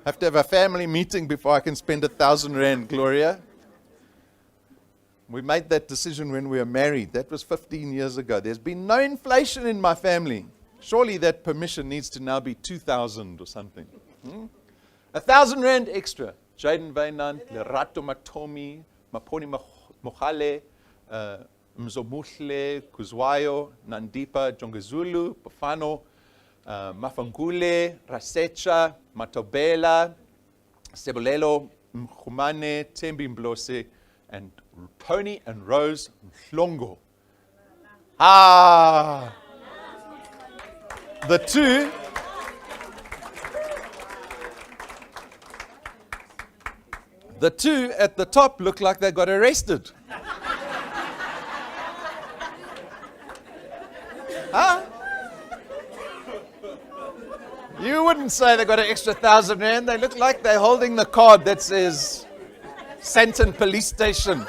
I have to have a family meeting before I can spend 1,000 rand, Gloria. We made that decision when we were married. That was 15 years ago. There's been no inflation in my family. Surely that permission needs to now be 2,000 or something. 1,000 rand extra. Jaden Weinand, Lerato Matomi, Maponi Mohale, Mzomuhle, Kuzwayo, Nandipa, Jongazulu, Pofano, Mafangule, Rasecha, Matobela, Sebolelo, Mkhumane, Tembi Mblose, and Tony and Rose Mhlongo. The two at the top look like they got arrested. Huh? You wouldn't say they got an extra 1,000 rand. They look like they're holding the card that says Santon Police Station.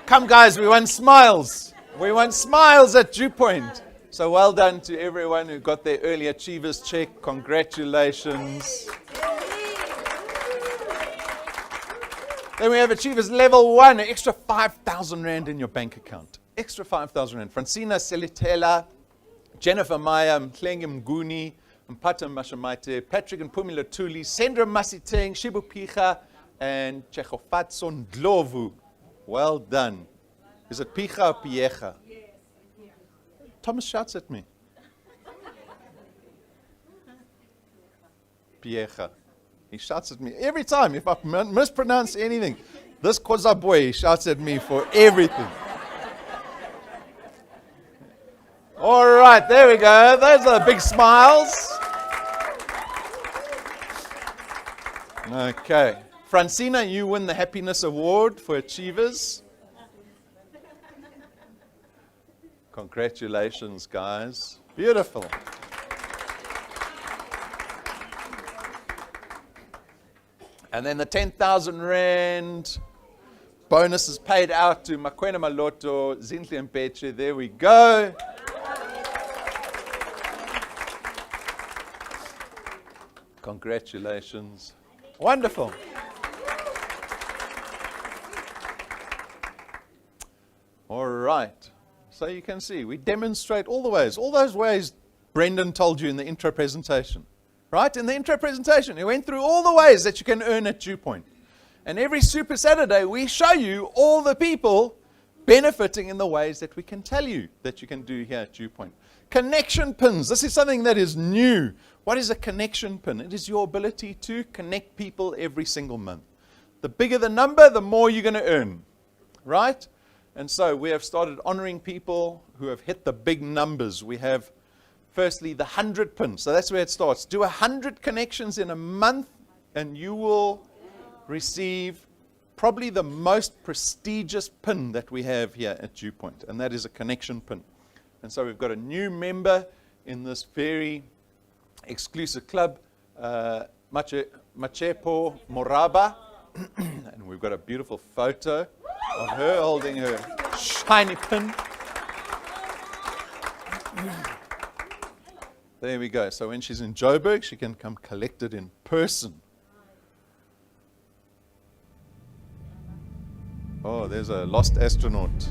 Come guys, we want smiles. We want smiles at Dew Point. So well done to everyone who got their early achievers check. Congratulations. Then we have achievers level 1, an extra 5,000 rand in your bank account. Extra 5,000 rand. Francina Selitela, Jennifer Maya, Mhlenge Mguni, Mpata Mashamaite, Patrick and Pumila Tuli, Sandra Masiteng, Shibu Picha, and Chechofatson Dlovu. Well done. Is it Picha or Piecha? Thomas shouts at me. Piecha. He shouts at me every time if I mispronounce anything. This Koza boy shouts at me for everything. All right, there we go. Those are big smiles. Okay. Francina, you win the Happiness Award for Achievers. Congratulations, guys. Beautiful. And then the 10,000 rand bonus is paid out to Makwena Maloto, Zintle and Peche. There we go. Congratulations. Wonderful. All right. So you can see, we demonstrate all the ways, all those ways Brendan told you in the intro presentation. Right? In the intro presentation, he went through all the ways that you can earn at Dew Point. And every Super Saturday, we show you all the people benefiting in the ways that we can tell you that you can do here at Dew Point. Connection pins. This is something that is new. What is a connection pin? It is your ability to connect people every single month. The bigger the number, the more you're going to earn, right? And so we have started honoring people who have hit the big numbers. We have, firstly, the 100 pin. So that's where it starts. Do 100 connections in a month, and you will receive probably the most prestigious pin that we have here at Dew Point, and that is a connection pin. And so we've got a new member in this very exclusive club, Machepo Moraba. And we've got a beautiful photo of her holding her shiny pin. There we go. So when she's in Joburg, she can come collect it in person. Oh, there's a lost astronaut.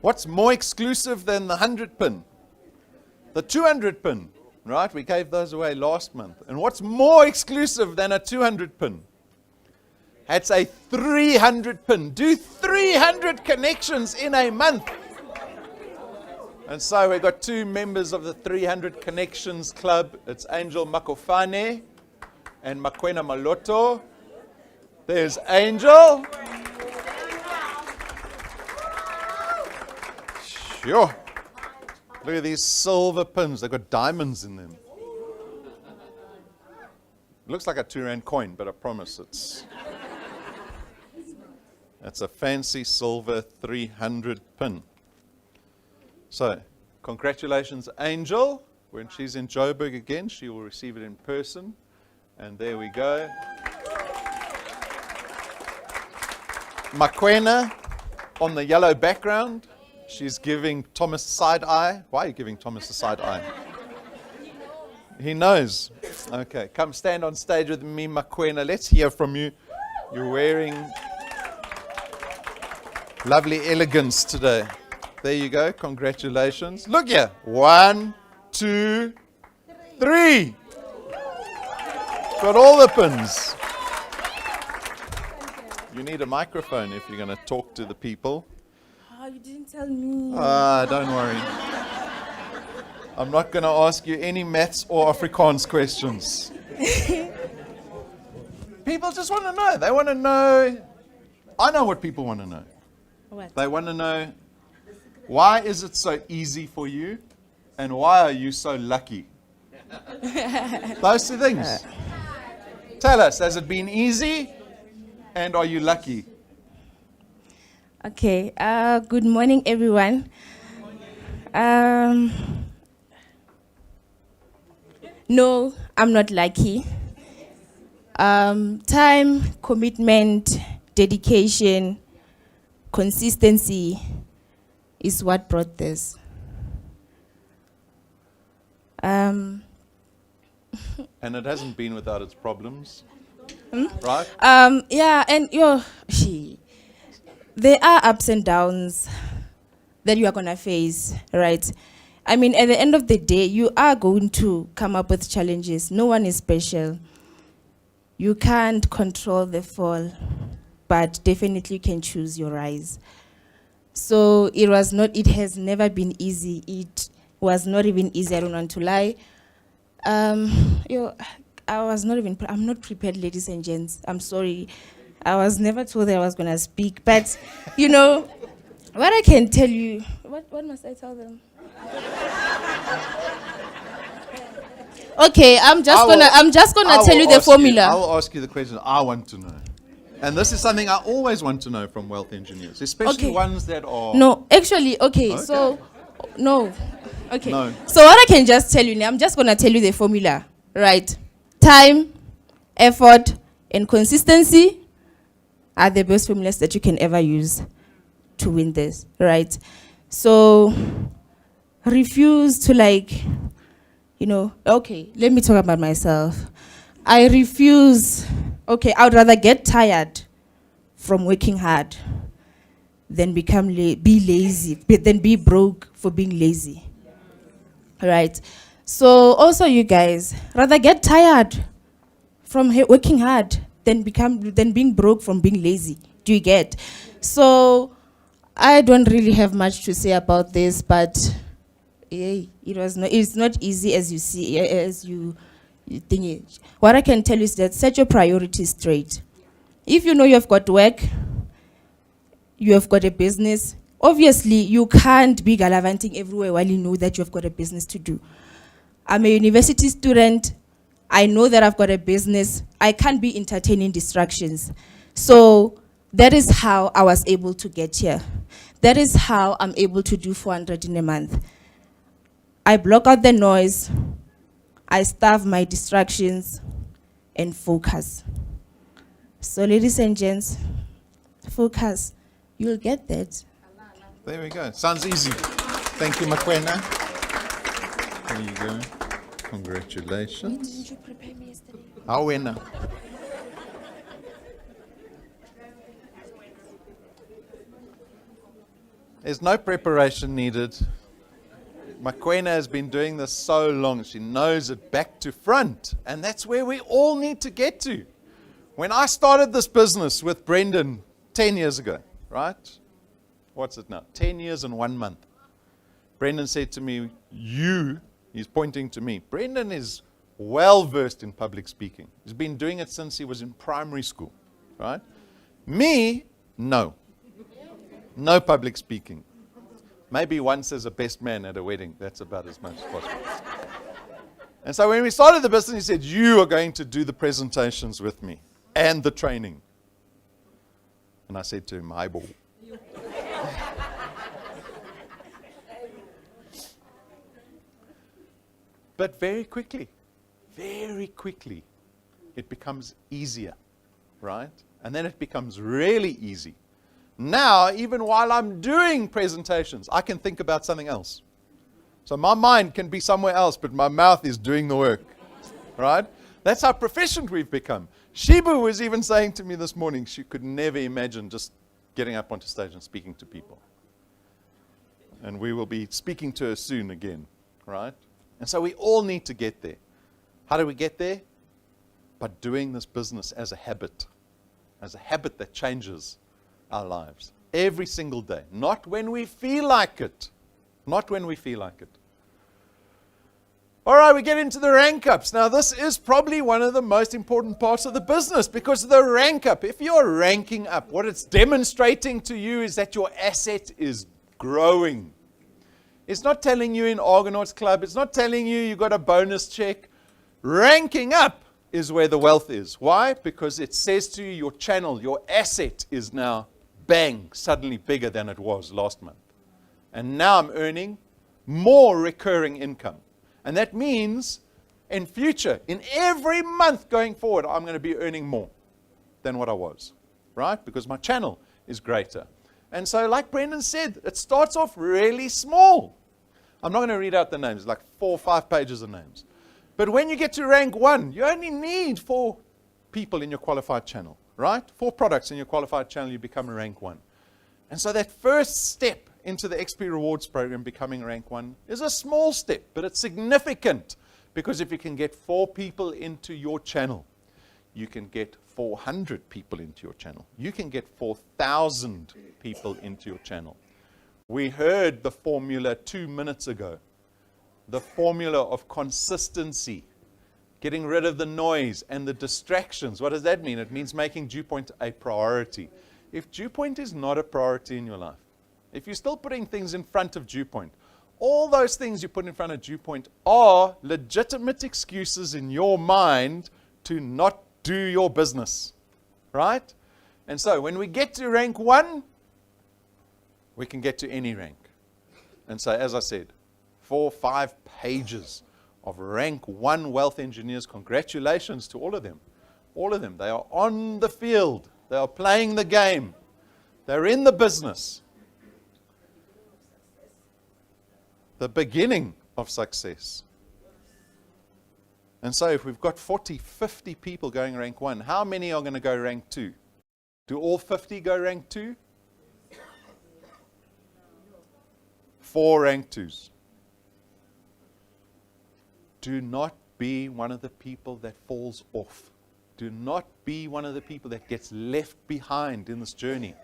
What's more exclusive than the 100 pin? The 200 pin, right? We gave those away last month. And what's more exclusive than a 200 pin? It's a 300 pin. Do 300 connections in a month. And so we've got two members of the 300 Connections Club. It's Angel Makofane and Makwena Maloto. There's Angel. Sure. Look at these silver pins. They've got diamonds in them. Looks like a 2 rand coin, but I promise it's a fancy silver 300 pin. So, congratulations, Angel. When she's in Joburg again, she will receive it in person. And there we go. Makwena on the yellow background. She's giving Thomas side eye. Why are you giving Thomas a side eye? He knows. Okay, come stand on stage with me, Makwena. Let's hear from you. You're wearing lovely elegance today. There you go. Congratulations. Look here. 1, 2, 3. Got all the pins. You need a microphone if you're going to talk to the people. Oh, you didn't tell me. Don't worry. I'm not going to ask you any maths or Afrikaans questions. People just want to know. They want to know. I know what people want to know. What? They want to know, why is it so easy for you, and why are you so lucky? Those two things. Tell us, has it been easy, and are you lucky? Okay. Good morning, everyone. No, I'm not lucky. Time, commitment, dedication, consistency is what brought this. And it hasn't been without its problems, right? Yeah, and there are ups and downs that you are going to face, right? I mean, at the end of the day, you are going to come up with challenges. No one is special. You can't control the fall, but definitely you can choose your rise. So it has never been easy. It was not even easy, I don't want to lie. I'm not prepared, ladies and gents. I'm sorry. I was never told that I was going to speak. But, what I can tell you, what must I tell them? Okay, I'm just gonna tell you the formula. I will ask you the question I want to know. And this is something I always want to know from wealth engineers, especially ones that are... No, actually, okay. So, no. Okay. No. So what I can just tell you now, I'm just going to tell you the formula, right? Time, effort, and consistency are the best formulas that you can ever use to win this, right? So refuse to okay, let me talk about myself. I would rather get tired from working hard than be lazy, than be broke for being lazy. Right? So also you guys, rather get tired from working hard than being broke from being lazy. Do you get? So I don't really have much to say about this, but it's not easy as you see, as you think it. What I can tell you is that set your priorities straight. If you know you've got work, you have got a business, obviously you can't be gallivanting everywhere while you know that you've got a business to do. I'm a university student. I know that I've got a business. I can't be entertaining distractions. So that is how I was able to get here. That is how I'm able to do 400 in a month. I block out the noise, I starve my distractions, and focus. So ladies and gents, focus. You'll get that. There we go. Sounds easy. Thank you, Makwena. There you go. Congratulations. Did you prepare me yesterday? Awena. There's no preparation needed. Makwena has been doing this so long. She knows it back to front. And that's where we all need to get to. When I started this business with Brendan 10 years ago, right? What's it now? 10 years and 1 month. Brendan said to me, he's pointing to me. Brendan is well versed in public speaking. He's been doing it since he was in primary school, right? Me, no. No public speaking. Maybe once as a best man at a wedding. That's about as much as possible. And so when we started the business, he said, you are going to do the presentations with me and the training. And I said to him, eyeball. But very quickly, it becomes easier, right? And then it becomes really easy. Now, even while I'm doing presentations, I can think about something else. So my mind can be somewhere else, but my mouth is doing the work, right? That's how proficient we've become. Sheba was even saying to me this morning, she could never imagine just getting up onto stage and speaking to people. And we will be speaking to her soon again, right? And so we all need to get there. How do we get there? By doing this business as a habit that changes our lives every single day. Not when we feel like it. Not when we feel like it. All right, we get into the rank ups. Now, this is probably one of the most important parts of the business because the rank up, if you're ranking up, what it's demonstrating to you is that your asset is growing. It's not telling you in Argonauts Club. It's not telling you got a bonus check. Ranking up is where the wealth is. Why? Because it says to you, your channel, your asset is now, bang, suddenly bigger than it was last month. And now I'm earning more recurring income. And that means in future, in every month going forward, I'm going to be earning more than what I was. Right? Because my channel is greater. And so, like Brendan said, it starts off really small. I'm not going to read out the names, like 4 or 5 pages of names. But when you get to rank 1, you only need 4 people in your qualified channel, right? 4 products in your qualified channel, you become a rank 1. And so that first step into the XP Rewards program, becoming rank 1, is a small step, but it's significant. Because if you can get 4 people into your channel, you can get 400 people into your channel. You can get 4,000 people into your channel. We heard the formula 2 minutes ago. The formula of consistency. Getting rid of the noise and the distractions. What does that mean? It means making DewPoint a priority. If DewPoint is not a priority in your life, if you're still putting things in front of DewPoint, all those things you put in front of DewPoint are legitimate excuses in your mind to not do your business, right? And so when we get to rank 1, we can get to any rank. And so, as I said, 4 or 5 pages of rank 1 wealth engineers. Congratulations to all of them. All of them. They are on the field. They are playing the game. They're in the business. the beginning of success. And so if we've got 40, 50 people going rank 1, how many are going to go rank 2? Do all 50 go rank 2? 4 rank 2s. Do not be one of the people that falls off. Do not be one of the people that gets left behind in this journey.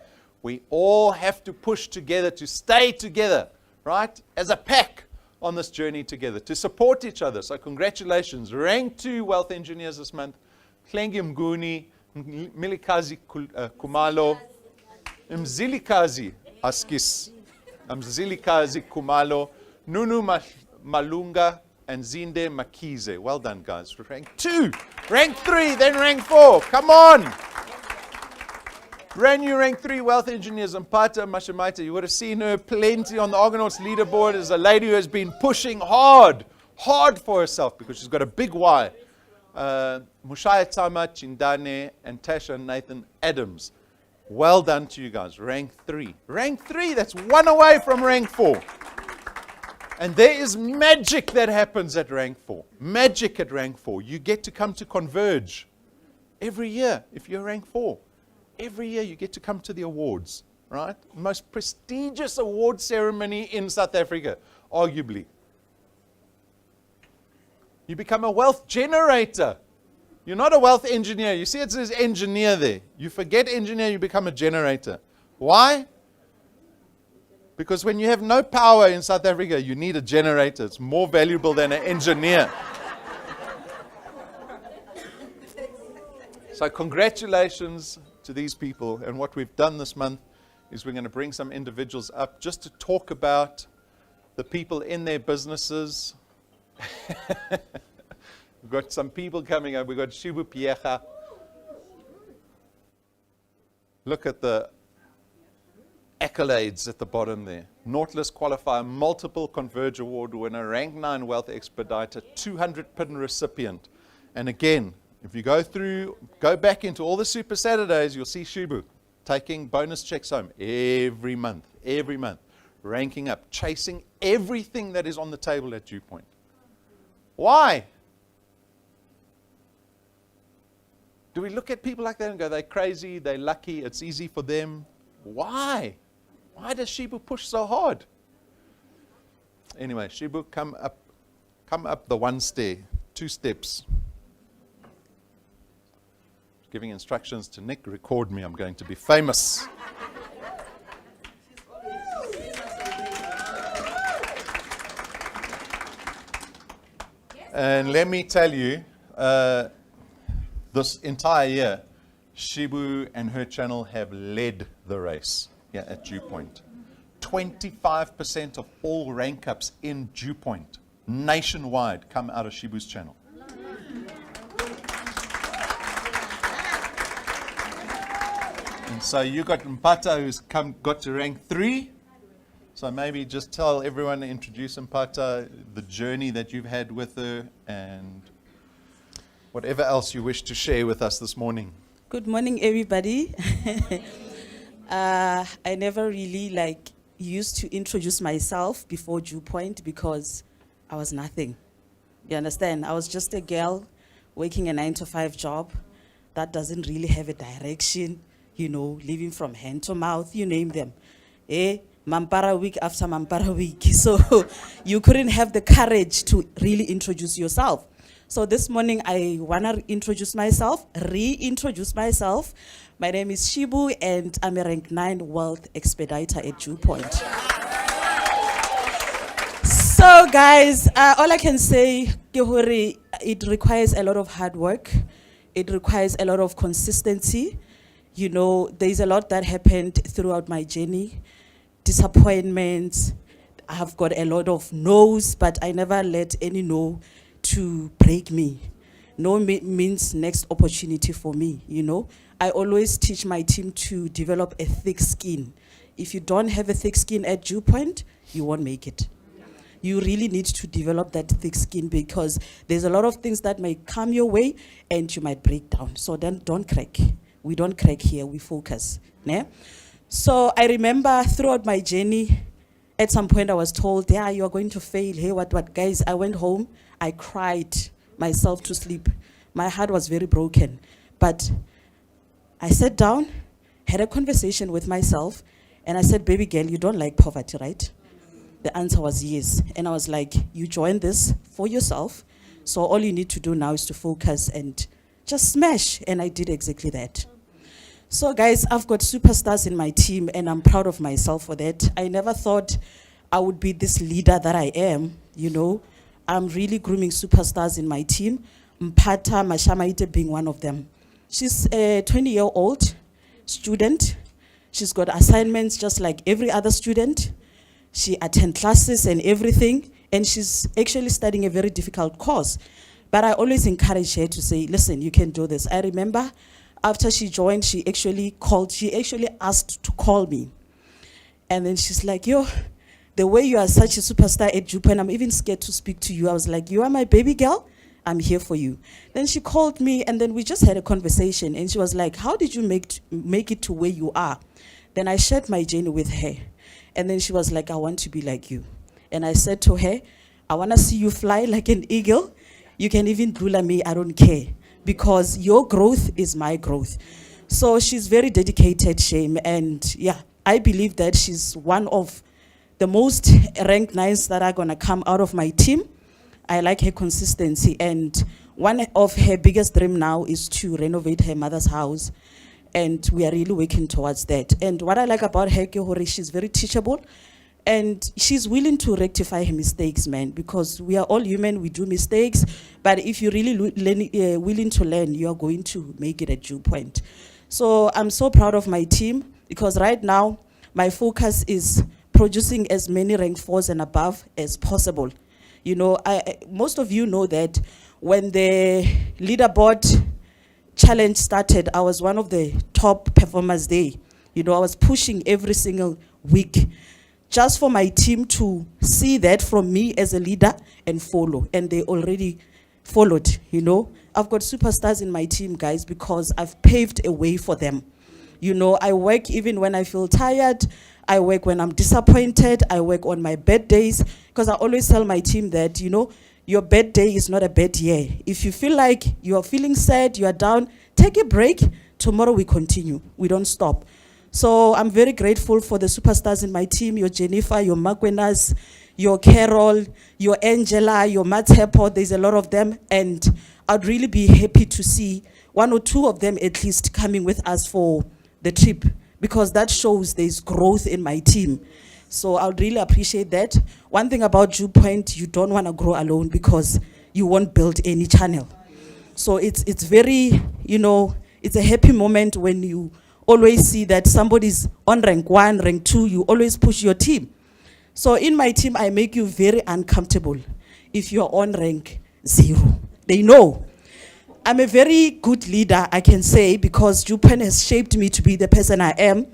We all have to push together to stay together, right? As a pack on this journey together, to support each other. So congratulations. Rank 2 wealth engineers this month. Klengi Mguni, Milikazi Kumalo, Mzilikazi Askis, Mzilikazi Kumalo, Nunu Malunga, and Zinde Makize. Well done, guys. Rank 2, rank 3, then rank 4. Come on. Brand new rank 3 wealth engineers, Mpata Mashamaita. You would have seen her plenty on the Argonauts leaderboard as a lady who has been pushing hard for herself because she's got a big why. Mushaya Tama Chindane and Tasha Nathan Adams. Well done to you guys. Rank 3. Rank 3, that's 1 away from rank 4. And there is magic that happens at rank 4. Magic at rank 4. You get to come to Converge every year if you're rank 4. Every year you get to come to the awards, right? Most prestigious award ceremony in South Africa, arguably. You become a wealth generator. You're not a wealth engineer. You see it says engineer there. You forget engineer, you become a generator. Why? Because when you have no power in South Africa, you need a generator. It's more valuable than an engineer. So congratulations to these people. And what we've done this month is we're going to bring some individuals up just to talk about the people in their businesses. We've got some people coming up. We've got Shibu Piecha. Look at the accolades at the bottom there. Nautilus qualifier, multiple Converge Award winner, rank 9 wealth expediter, 200 pin recipient. And again, if you go back into all the Super Saturdays, you'll see Shibu taking bonus checks home every month, ranking up, chasing everything that is on the table at Dew Point. Why? Do we look at people like that and go, they're crazy, they're lucky, it's easy for them? Why? Why does Shibu push so hard? Anyway, Shibu, come up the 1 stair, 2 steps. Giving instructions to Nick, record me, I'm going to be famous. And let me tell you, this entire year, Shibu and her channel have led the race here at Dew Point. 25% of all rank ups in Dew Point nationwide come out of Shibu's channel. And so you got Mpata who's got to rank 3. So maybe just tell everyone, introduce Mpata, the journey that you've had with her, and whatever else you wish to share with us this morning. Good morning, everybody. I never really used to introduce myself before Dew Point because I was nothing. You understand? I was just a girl working a 9-to-5 job that doesn't really have a direction, living from hand to mouth, you name them. Mampara week after Mampara week. So you couldn't have the courage to really introduce yourself. So this morning, I want to reintroduce myself. My name is Shibu, and I'm a rank 9 wealth expediter at Dew Point. So guys, all I can say, it requires a lot of hard work. It requires a lot of consistency. There's a lot that happened throughout my journey. Disappointments. I have got a lot of no's, but I never let any no to break me. No means next opportunity for me, I always teach my team to develop a thick skin. If you don't have a thick skin at Dew Point, you won't make it. You really need to develop that thick skin because there's a lot of things that may come your way and you might break down. So then don't crack. We don't crack here, we focus. Ne? So I remember throughout my journey, At some point, I was told, yeah, you are going to fail. Hey, what? Guys, I went home. I cried myself to sleep. My heart was very broken. But I sat down, had a conversation with myself, and I said, baby girl, you don't like poverty, right? The answer was yes. And I was like, you joined this for yourself. So all you need to do now is to focus and just smash. And I did exactly that. So guys, I've got superstars in my team, and I'm proud of myself for that. I never thought I would be this leader that I am, you know. I'm really grooming superstars in my team. Mpata Mashamaite being one of them. She's a 20-year-old student. She's got assignments just like every other student. She attends classes and everything, and she's actually studying a very difficult course. But I always encourage her to say, listen, you can do this. I remember after she joined, she actually asked to call me. And then she's like, yo, the way you are such a superstar at Jupa, and I'm even scared to speak to you. I was like, you are my baby girl. I'm here for you. Then she called me, and then we just had a conversation. And she was like, how did you make it to where you are? Then I shared my journey with her. And then she was like, I want to be like you. And I said to her, I want to see you fly like an eagle. You can even drula me, I don't care. Because your growth is my growth. So she's very dedicated, Shame. And yeah, I believe that she's one of the most ranked nines that are going to come out of my team. I like her consistency. And one of her biggest dream now is to renovate her mother's house. And we are really working towards that. And what I like about her, she's very teachable. And she's willing to rectify her mistakes, man, because we are all human, we do mistakes. But if you're really willing to learn, you are going to make it at Dew Point. So I'm so proud of my team, because right now, my focus is producing as many rank 4s and above as possible. You know, most of you know that when the leaderboard challenge started, I was one of the top performers there. You know, I was pushing every single week, just for my team to see that from me as a leader and follow. And they already followed, you know. I've got superstars in my team, guys, because I've paved a way for them. You know, I work even when I feel tired. I work when I'm disappointed. I work on my bad days, because I always tell my team that, you know, your bad day is not a bad year. If you feel like you are feeling sad, you are down, take a break. Tomorrow we continue. We don't stop. So I'm very grateful for the superstars in my team, your Jennifer, your Makwenas, your Carol, your Angela, your Matepo. There's a lot of them. And I'd really be happy to see 1 or 2 of them at least coming with us for the trip, because that shows there's growth in my team. So I would really appreciate that. One thing about Dew Point, you don't want to grow alone, because you won't build any channel. So it's very, you know, it's a happy moment when you always see that somebody's on rank 1, rank 2, you always push your team. So in my team, I make you very uncomfortable if you're on rank 0. They know. I'm a very good leader, I can say, because Dew Point has shaped me to be the person I am.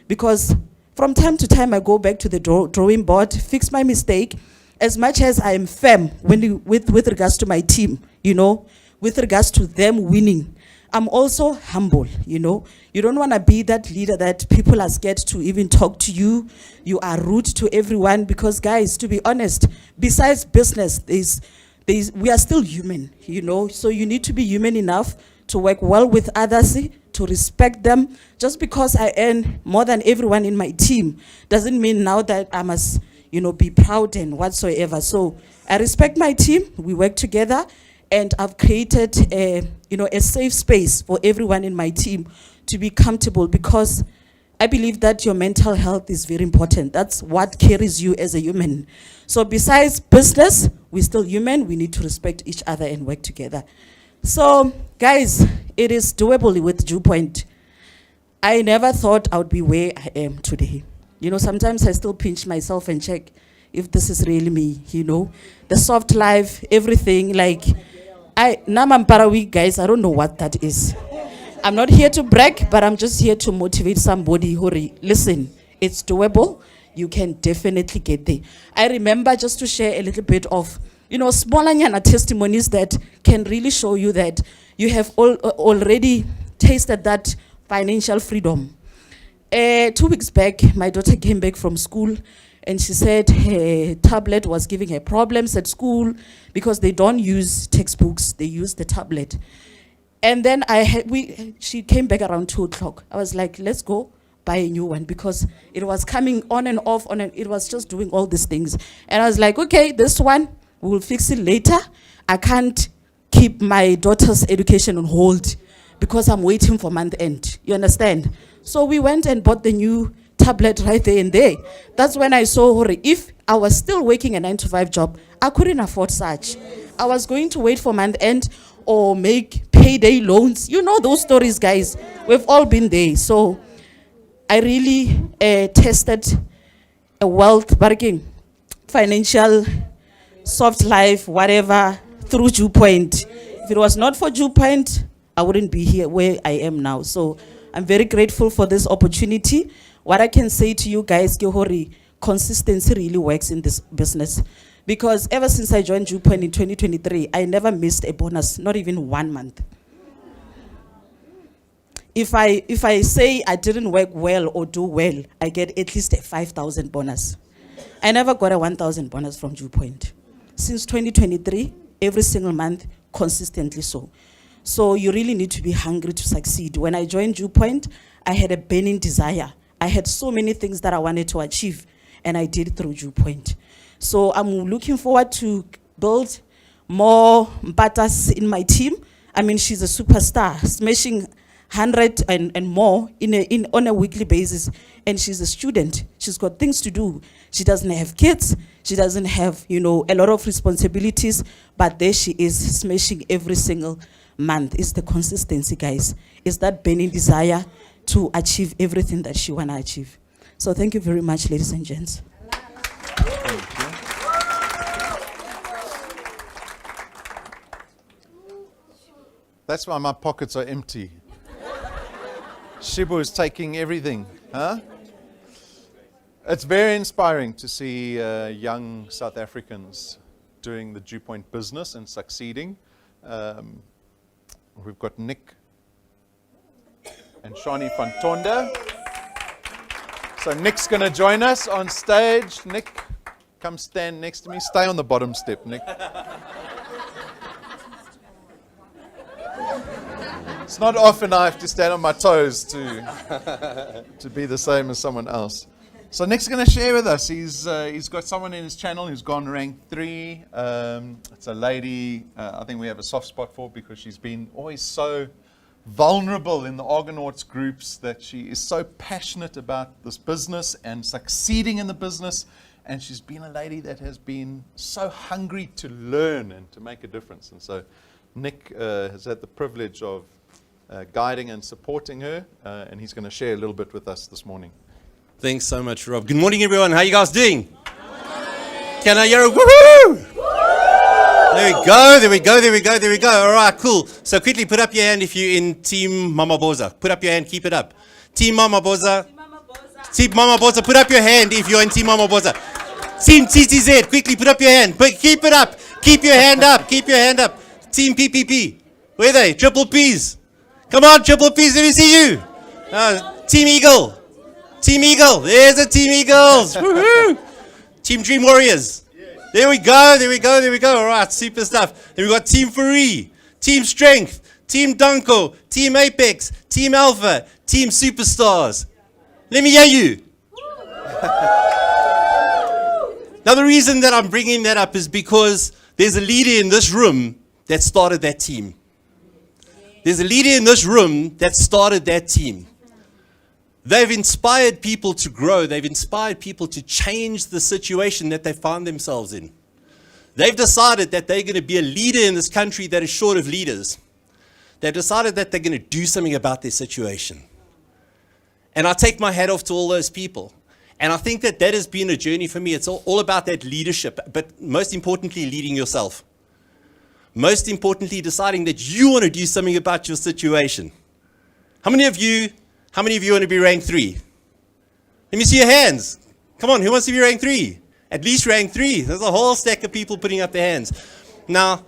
Because from time to time, I go back to the drawing board, fix my mistake, as much as I am firm with regards to my team, you know, with regards to them winning. I'm also humble, you know. You don't want to be that leader that people are scared to even talk to you. You are rude to everyone, because, guys, to be honest, besides business, we are still human, you know. So you need to be human enough to work well with others, to respect them. Just because I earn more than everyone in my team doesn't mean now that I must, you know, be proud and whatsoever. So I respect my team. We work together. And I've created a safe space for everyone in my team to be comfortable, because I believe that your mental health is very important. That's what carries you as a human. So besides business, we're still human. We need to respect each other and work together. So, guys, it is doable with Dew Point. I never thought I would be where I am today. You know, sometimes I still pinch myself and check if this is really me, you know. The soft life, everything, like... Namamparawi, guys, I don't know what that is. I'm not here to brag, but I'm just here to motivate somebody who, listen, it's doable. You can definitely get there. I remember, just to share a little bit of, you know, smaller testimonies that can really show you that you have already tasted that financial freedom. 2 weeks back, my daughter came back from school, And she said her tablet was giving her problems at school because they don't use textbooks, they use the tablet. And then she came back around 2 o'clock. I was like, let's go buy a new one, because it was coming on and off, it was just doing all these things. And I was like, okay, this one, we'll fix it later. I can't keep my daughter's education on hold because I'm waiting for month end. You understand? So we went and bought the new tablet right there and there. That's when I saw, if I was still working a 9-to-5 job, I couldn't afford such. I was going to wait for month end or make payday loans. You know those stories, guys. We've all been there. So I really tested a wealth, bargain, financial, soft life, whatever, through Dew Point. If it was not for Dew Point, I wouldn't be here where I am now. So I'm very grateful for this opportunity. What I can say to you guys, consistency really works in this business. Because ever since I joined Dew Point in 2023, I never missed a bonus, not even 1 month. If I say I didn't work well or do well, I get at least a 5,000 bonus. I never got a 1,000 bonus from Dew Point. Since 2023, every single month, consistently so. So you really need to be hungry to succeed. When I joined Dew Point, I had a burning desire. I had so many things that I wanted to achieve, and I did it through Dew Point. So I'm looking forward to build more Mpatas in my team. I mean, she's a superstar, smashing 100 and more on a weekly basis. And she's a student. She's got things to do. She doesn't have kids. She doesn't have, a lot of responsibilities. But there she is, smashing every single month. It's the consistency, guys. It's that burning desire to achieve everything that she want to achieve. So thank you very much, ladies and gents. Thank you. That's why my pockets are empty. Shibu is taking everything, huh? It's very inspiring to see young South Africans doing the Dew Point business and succeeding. We've got Nick and Shani van Tonda. So Nick's going to join us on stage. Nick, come stand next to me. Stay on the bottom step, Nick. It's not often I have to stand on my toes to be the same as someone else. So Nick's going to share with us. He's got someone in his channel who's gone rank 3. It's a lady I think we have a soft spot for, because she's been always so vulnerable in the Argonauts groups, that she is so passionate about this business and succeeding in the business. And she's been a lady that has been so hungry to learn and to make a difference. And so Nick has had the privilege of guiding and supporting her, and he's going to share a little bit with us this morning. Thanks so much, Rob. Good morning, everyone. How you guys doing? Can I hear a woohoo? There we go, there we go, there we go, there we go. All right, cool. So quickly put up your hand if you're in Team Mama Boza. Put up your hand, keep it up. Team Mama Boza. Team Mama Boza, put up your hand if you're in Team Mama Boza. Team TTZ, quickly put up your hand. Keep it up. Keep your hand up. Keep your hand up. Team PPP. Where are they? Triple Ps. Come on, Triple Ps, let me see you. Team Eagle. Team Eagle. There's a Team Eagles. Woohoo. Team Dream Warriors. There we go, there we go, there we go. All right, super stuff. Then we got Team Furee, Team Strength, Team Danko, Team Apex, Team Alpha, Team Superstars. Let me hear you. Now, the reason that I'm bringing that up is because there's a leader in this room that started that team. There's a leader in this room that started that team. They've inspired people to grow. They've inspired people to change the situation that they find themselves in. They've decided that they're going to be a leader in this country that is short of leaders. They've decided that they're going to do something about their situation. And I take my hat off to all those people. And I think that that has been a journey for me. It's all about that leadership, but most importantly, leading yourself. Most importantly, deciding that you want to do something about your situation. How many of you want to be rank 3? Let me see your hands. Come on, who wants to be rank 3? At least rank 3. There's a whole stack of people putting up their hands. Now,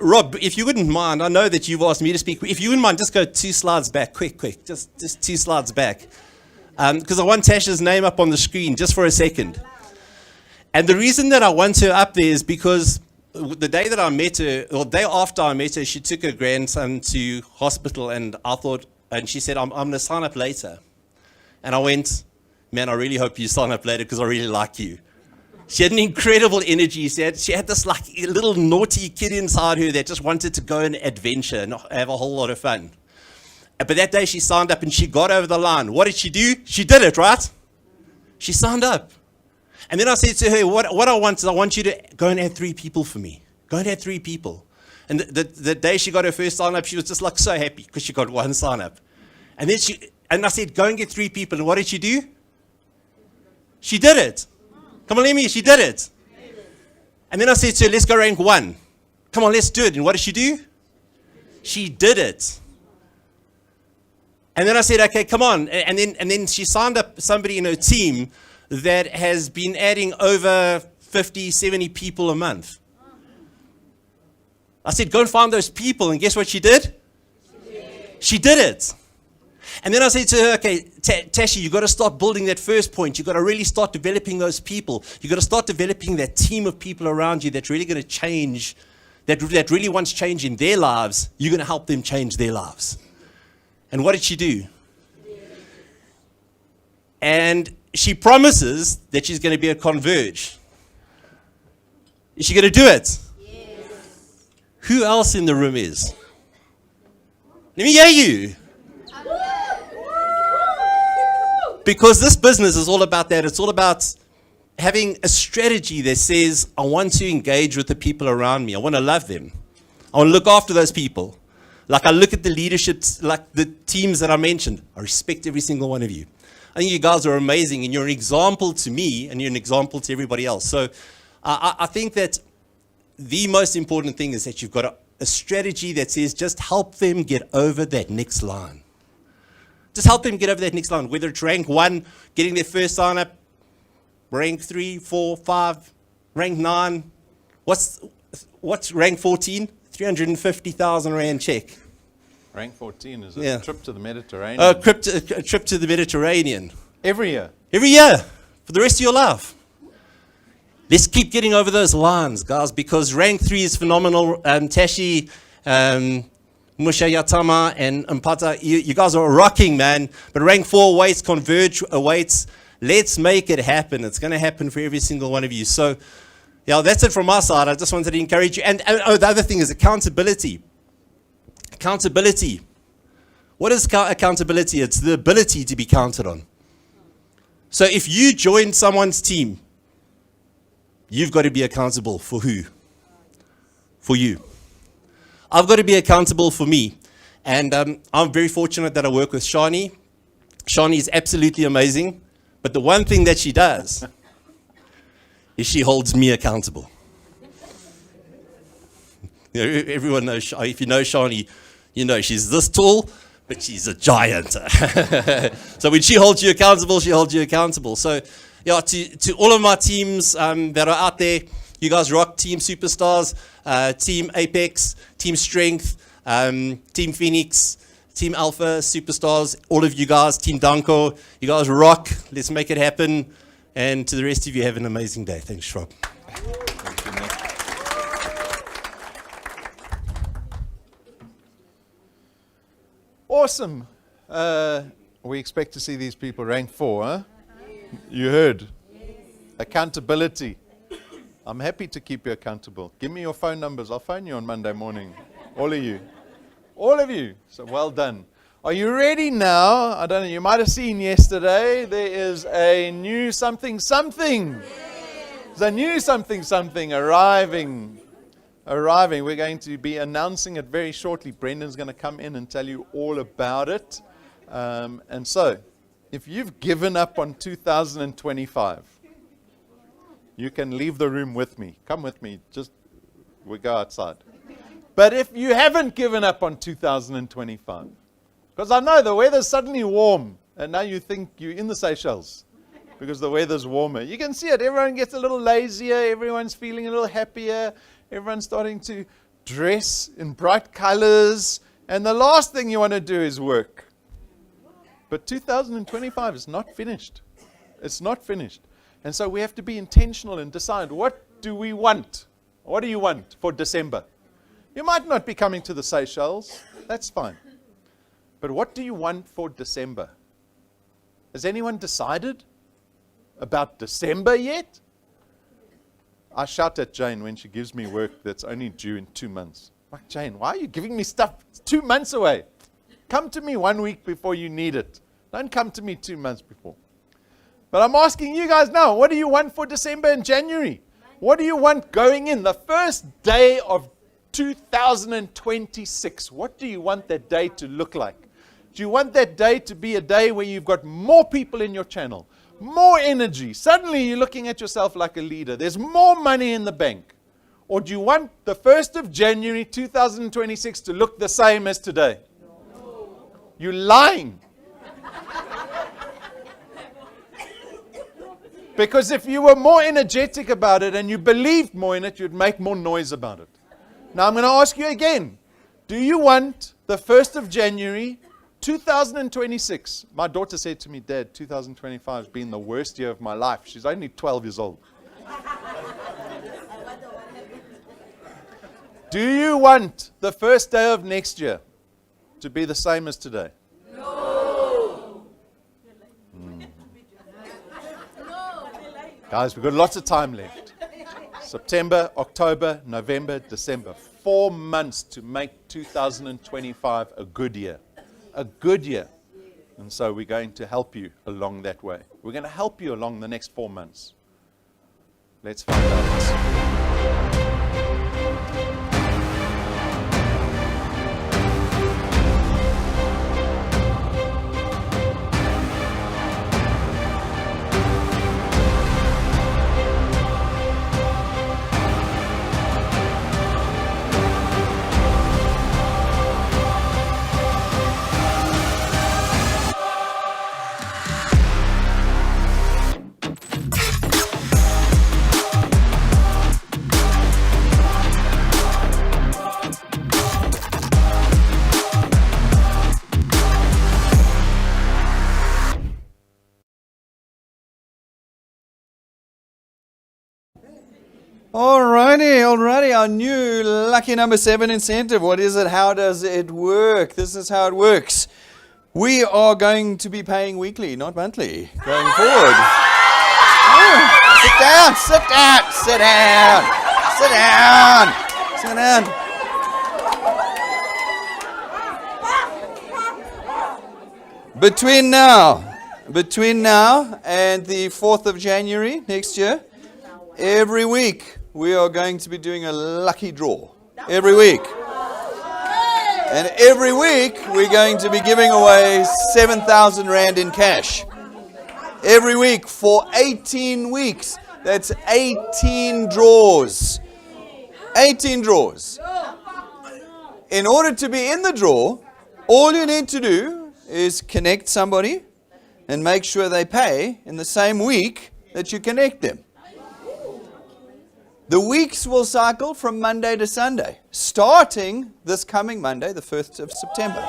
Rob, if you wouldn't mind, I know that you've asked me to speak. If you wouldn't mind, just go 2 slides back, quick. Just 2 slides back. Because I want Tasha's name up on the screen just for a second. And the reason that I want her up there is because the day that I met her, or the day after I met her, she took her grandson to hospital, and she said, I'm going to sign up later. And I went, man, I really hope you sign up later because I really like you. She had an incredible energy. She had this like little naughty kid inside her that just wanted to go and adventure and have a whole lot of fun. But that day she signed up and she got over the line. What did she do? She did it, right? She signed up. And then I said to her, what I want is I want you to go and add 3 people for me. Go and add 3 people. And the day she got her first sign up, she was just like so happy because she got 1 sign up. And then I said, go and get 3 people. And what did she do? She did it. Come on, let me. She did it. And then I said to her, let's go rank 1. Come on, let's do it. And what did she do? She did it. And then I said, okay, come on. And then she signed up somebody in her team that has been adding over 50, 70 people a month. I said, go and find those people. And guess what she did? She did it. And then I said to her, okay, Tashi, you got to start building that first point. You got to really start developing those people. You got to start developing that team of people around you that's really going to change, that really wants change in their lives. You're going to help them change their lives. And what did she do? And she promises that she's going to be a Converge. Is she going to do it? Yes. Who else in the room is? Let me hear you. Because this business is all about that. It's all about having a strategy that says, I want to engage with the people around me. I want to love them. I want to look after those people. Like I look at the leadership, like the teams that I mentioned. I respect every single one of you. I think you guys are amazing, and you're an example to me, and you're an example to everybody else. So I think that the most important thing is that you've got a strategy that says just help them get over that next line. Just help them get over that next line, whether it's rank 1, getting their first sign up, rank 3, 4, 5, rank 9. What's rank 14? 350,000 Rand check. Rank 14 is Yeah. a trip to the Mediterranean. A trip to the Mediterranean. Every year. Every year, for the rest of your life. Let's keep getting over those lines, guys, because rank 3 is phenomenal. Tashi, Musha Yatama, and Mpata, you guys are rocking, man. But rank 4 awaits, Converge awaits. Let's make it happen. It's going to happen for every single one of you. So, yeah, that's it from my side. I just wanted to encourage you. And the other thing is accountability. Accountability. What is accountability? It's the ability to be counted on. So if you join someone's team, you've got to be accountable for who? For you. I've got to be accountable for me. And I'm very fortunate that I work with Shani. Shani is absolutely amazing. But the one thing that she does is she holds me accountable. You know, everyone knows, if you know Shani, you know she's this tall, but she's a giant. So when she holds you accountable, she holds you accountable. So yeah, to all of my teams that are out there, you guys rock. Team Superstars, Team Apex, Team Strength, Team Phoenix, Team Alpha, Superstars, all of you guys, Team Danko, you guys rock. Let's make it happen. And to the rest of you, have an amazing day. Thanks, Rob. Awesome. We expect to see these people rank 4, huh? You heard. Accountability. I'm happy to keep you accountable. Give me your phone numbers. I'll phone you on Monday morning. All of you. All of you. So well done. Are you ready now? I don't know. You might have seen yesterday. There is a new something. There's a new something arriving. We're going to be announcing it very shortly. Brendan's going to come in and tell you all about it. And so, if you've given up on 2025, you can leave the room with me. Come with me. We go outside. But if you haven't given up on 2025, because I know the weather's suddenly warm, and now you think you're in the Seychelles because the weather's warmer. You can see it. Everyone gets a little lazier. Everyone's feeling a little happier. Everyone's starting to dress in bright colors. And the last thing you want to do is work. But 2025 is not finished. It's not finished. And so we have to be intentional and decide, what do we want? What do you want for December? You might not be coming to the Seychelles. That's fine. But what do you want for December? Has anyone decided about December yet? I shout at Jane when she gives me work that's only due in 2 months. Like, Jane, why are you giving me stuff 2 months away? Come to me 1 week before you need it. Don't come to me 2 months before. But I'm asking you guys now, what do you want for December and January? What do you want going in? The first day of 2026. What do you want that day to look like? Do you want that day to be a day where you've got more people in your channel, more energy? Suddenly you're looking at yourself like a leader. There's more money in the bank. Or do you want the 1st of January 2026 to look the same as today? You're lying. Because if you were more energetic about it and you believed more in it, you'd make more noise about it. Now I'm going to ask you again. Do you want the 1st of January 2026? My daughter said to me, Dad, 2025 has been the worst year of my life. She's only 12 years old. Do you want the first day of next year to be the same as today? No. Guys, we've got lots of time left. September, October, November, December. 4 months to make 2025 a good year. A good year. And so we're going to help you along that way. We're going to help you along the next 4 months. Let's find out. Alrighty, our new lucky number 7 incentive. What is it? How does it work? This is how it works. We are going to be paying weekly, not monthly, going forward. Sit down. Between now and the 4th of January next year, every week we are going to be doing a lucky draw. Every week. And every week we're going to be giving away 7,000 Rand in cash. Every week for 18 weeks. That's 18 draws. 18 draws. In order to be in the draw, all you need to do is connect somebody and make sure they pay in the same week that you connect them. The weeks will cycle from Monday to Sunday, starting this coming Monday, the 1st of September.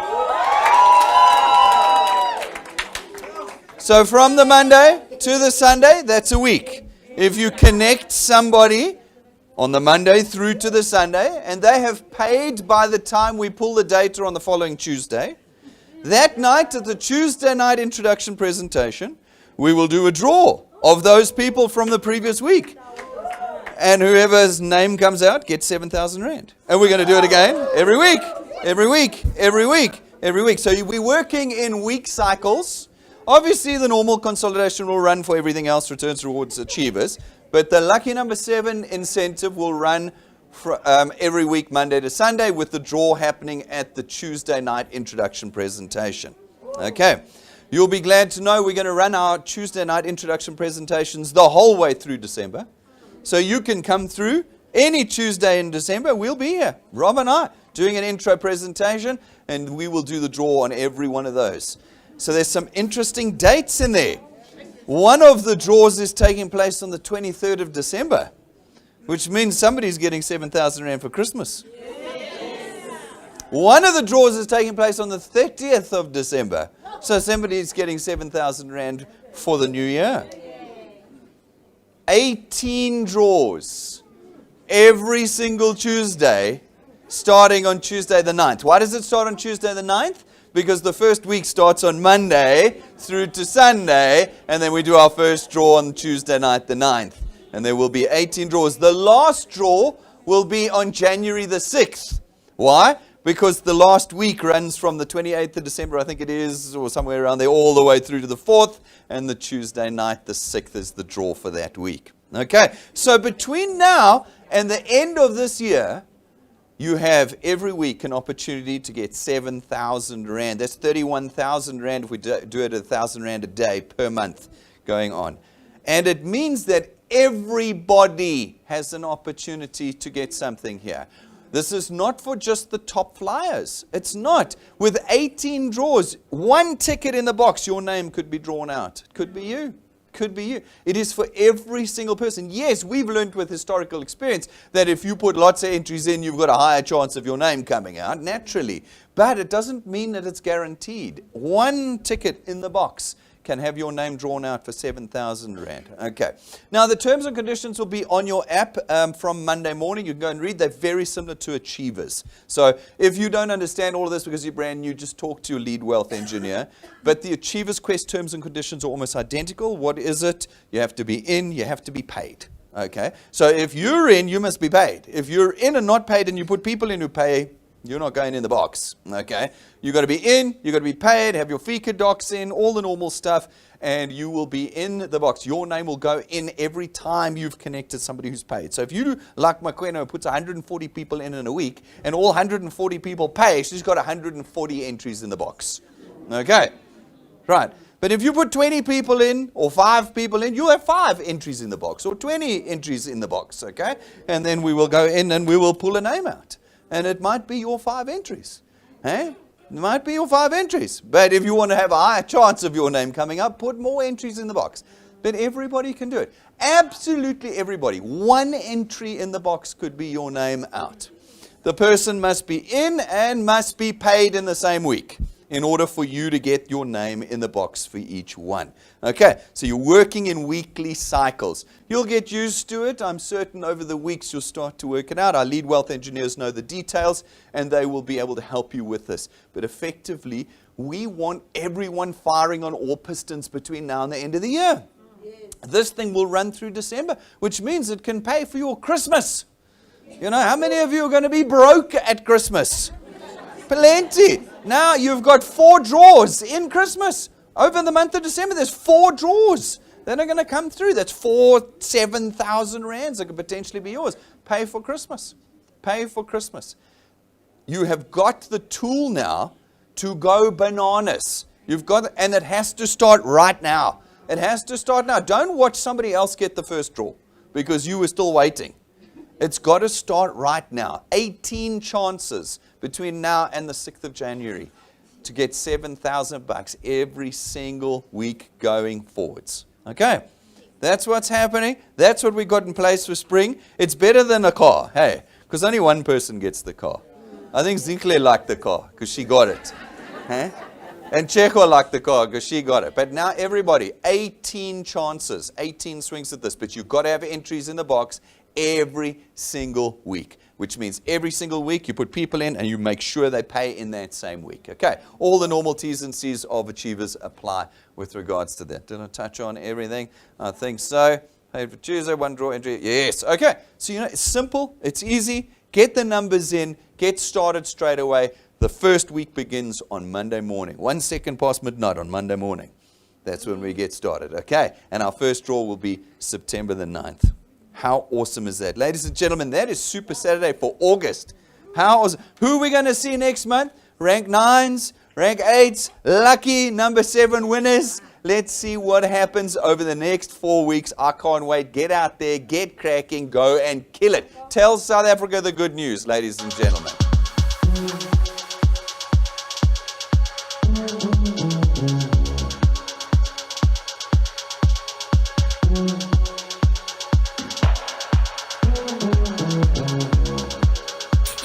So from the Monday to the Sunday, that's a week. If you connect somebody on the Monday through to the Sunday, and they have paid by the time we pull the data on the following Tuesday, that night at the Tuesday night introduction presentation, we will do a draw of those people from the previous week. And whoever's name comes out gets 7,000 Rand. And we're going to do it again every week. So we're working in week cycles. Obviously, the normal consolidation will run for everything else, returns, rewards, achievers. But the lucky number 7 incentive will run for, every week, Monday to Sunday, with the draw happening at the Tuesday night introduction presentation. Okay. You'll be glad to know we're going to run our Tuesday night introduction presentations the whole way through December. So you can come through any Tuesday in December. We'll be here, Rob and I, doing an intro presentation, and we will do the draw on every one of those. So there's some interesting dates in there. One of the draws is taking place on the 23rd of December, which means somebody's getting 7,000 Rand for Christmas. One of the draws is taking place on the 30th of December. So somebody's getting 7,000 Rand for the new year. 18 draws every single Tuesday, starting on Tuesday the 9th. Why does it start on Tuesday the 9th? Because the first week starts on Monday through to Sunday, and then we do our first draw on Tuesday night the 9th. And there will be 18 draws. The last draw will be on January the 6th. Why? Because the last week runs from the 28th of December, I think it is, or somewhere around there, all the way through to the 4th, and the Tuesday night, the 6th, is the draw for that week. Okay, so between now and the end of this year, you have every week an opportunity to get 7,000 Rand. That's 31,000 Rand if we do it at 1,000 Rand a day per month going on. And it means that everybody has an opportunity to get something here. This is not for just the top flyers. It's not. With 18 draws, one ticket in the box, your name could be drawn out. It could be you. Could be you. It is for every single person. Yes, we've learned with historical experience that if you put lots of entries in, you've got a higher chance of your name coming out, naturally. But it doesn't mean that it's guaranteed. One ticket in the box can have your name drawn out for 7,000 Rand. Okay. Now, the terms and conditions will be on your app from Monday morning. You can go and read. They're very similar to Achievers. So if you don't understand all of this because you're brand new, just talk to your lead wealth engineer. But the Achievers Quest terms and conditions are almost identical. What is it? You have to be in, you have to be paid. Okay. So if you're in, you must be paid. If you're in and not paid and you put people in who pay, you're not going in the box, okay? You've got to be in, you've got to be paid, have your FICA docs in, all the normal stuff, and you will be in the box. Your name will go in every time you've connected somebody who's paid. So if you, like Makweno, puts 140 people in a week, and all 140 people pay, she's got 140 entries in the box, okay? Right. But if you put 20 people in, or 5 people in, you have 5 entries in the box, or 20 entries in the box, okay? And then we will go in and we will pull a name out. And it might be your 5 entries. Eh? It might be your 5 entries. But if you want to have a higher chance of your name coming up, put more entries in the box. But everybody can do it. Absolutely everybody. One entry in the box could be your name out. The person must be in and must be paid in the same week in order for you to get your name in the box for each one. Okay, so you're working in weekly cycles. You'll get used to it. I'm certain over the weeks you'll start to work it out. Our lead wealth engineers know the details and they will be able to help you with this. But effectively, we want everyone firing on all pistons between now and the end of the year. Yes. This thing will run through December, which means it can pay for your Christmas. You know, how many of you are going to be broke at Christmas? Plenty. Now you've got 4 draws in Christmas. Over the month of December, there's 4 draws that are going to come through. That's 7,000 Rands that could potentially be yours. Pay for Christmas. Pay for Christmas. You have got the tool now to go bananas. You've got, and it has to start right now. It has to start now. Don't watch somebody else get the first draw because you were still waiting. It's got to start right now. 18 chances between now and the 6th of January to get 7,000 bucks every single week going forwards. Okay, that's what's happening. That's what we got in place for spring. It's better than a car, hey, because only one person gets the car. I think Zinhle liked the car because she got it. Hey? And Checo liked the car because she got it. But now everybody, 18 chances, 18 swings at this. But you've got to have entries in the box every single week, which means every single week you put people in and you make sure they pay in that same week. Okay, all the normal T's and C's of Achievers apply with regards to that. Did I touch on everything? I think so. Paid for Tuesday, 1 draw entry. Yes, okay. So, you know, it's simple, it's easy. Get the numbers in, get started straight away. The first week begins on Monday morning, 1 second past midnight on Monday morning. That's when we get started, okay? And our first draw will be September the 9th. How awesome is that? Ladies and gentlemen, that is Super Saturday for August. How awesome. Who are we going to see next month? Rank 9s, rank 8s, lucky number 7 winners. Let's see what happens over the next 4 weeks. I can't wait. Get out there, get cracking, go and kill it. Tell South Africa the good news, ladies and gentlemen.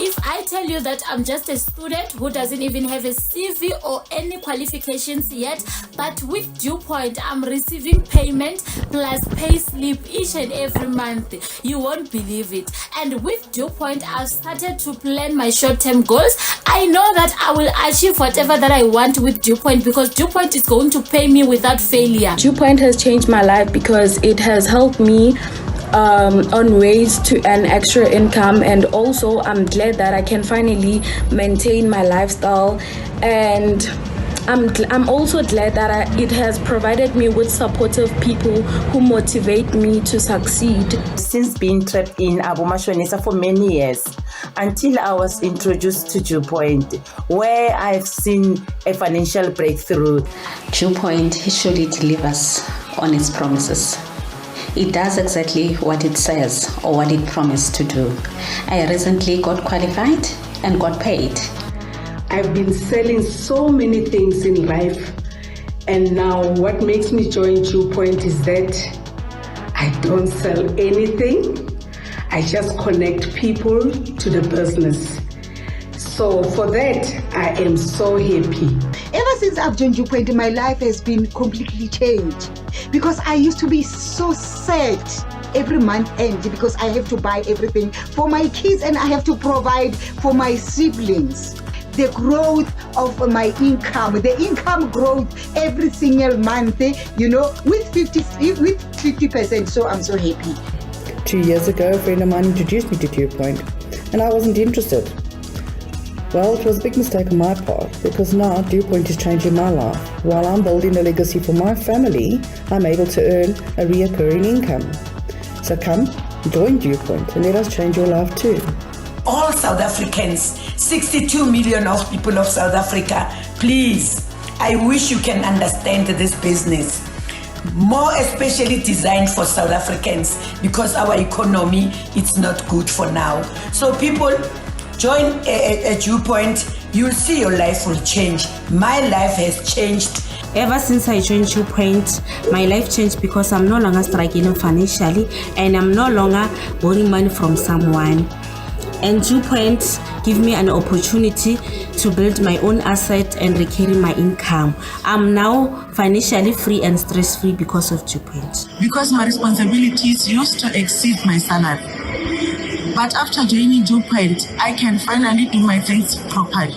If I tell you that I'm just a student who doesn't even have a CV or any qualifications yet, but with Dew Point, I'm receiving payment plus pay slip each and every month. You won't believe it. And with Dew Point, I've started to plan my short-term goals. I know that I will achieve whatever that I want with Dew Point because Dew Point is going to pay me without failure. Dew Point has changed my life because it has helped me on ways to earn extra income, and also I'm glad that I can finally maintain my lifestyle, and I'm also glad that it has provided me with supportive people who motivate me to succeed. Since being trapped in Abomashonisa for many years, until I was introduced to Dew Point, where I've seen a financial breakthrough. Dew Point surely delivers on its promises. It does exactly what it says or what it promised to do. I recently got qualified and got paid. I've been selling so many things in life, and now what makes me join Dew Point is that I don't sell anything. I just connect people to the business. So for that, I am so happy. Ever since I've joined Dew Point, my life has been completely changed, because I used to be so sad every month end because I have to buy everything for my kids and I have to provide for my siblings. The growth of my income, the income growth every single month, with 50%. So I'm so happy. 2 years ago, a friend of mine introduced me to Dew Point, and I wasn't interested. Well, it was a big mistake on my part, because now Dew Point is changing my life. While I'm building a legacy for my family, I'm able to earn a reoccurring income. So come, join Dew Point and let us change your life too. All South Africans, 62 million of people of South Africa, please, I wish you can understand this business. More especially designed for South Africans, because our economy, it's not good for now. So people, join a Dew Point, you'll see your life will change. My life has changed. Ever since I joined Dew Point, my life changed because I'm no longer struggling financially and I'm no longer borrowing money from someone. And Dew Point give me an opportunity to build my own asset and recurring my income. I'm now financially free and stress-free because of Dew Point. Because my responsibilities used to exceed my salary. But after joining Dew Point, I can finally do my things properly.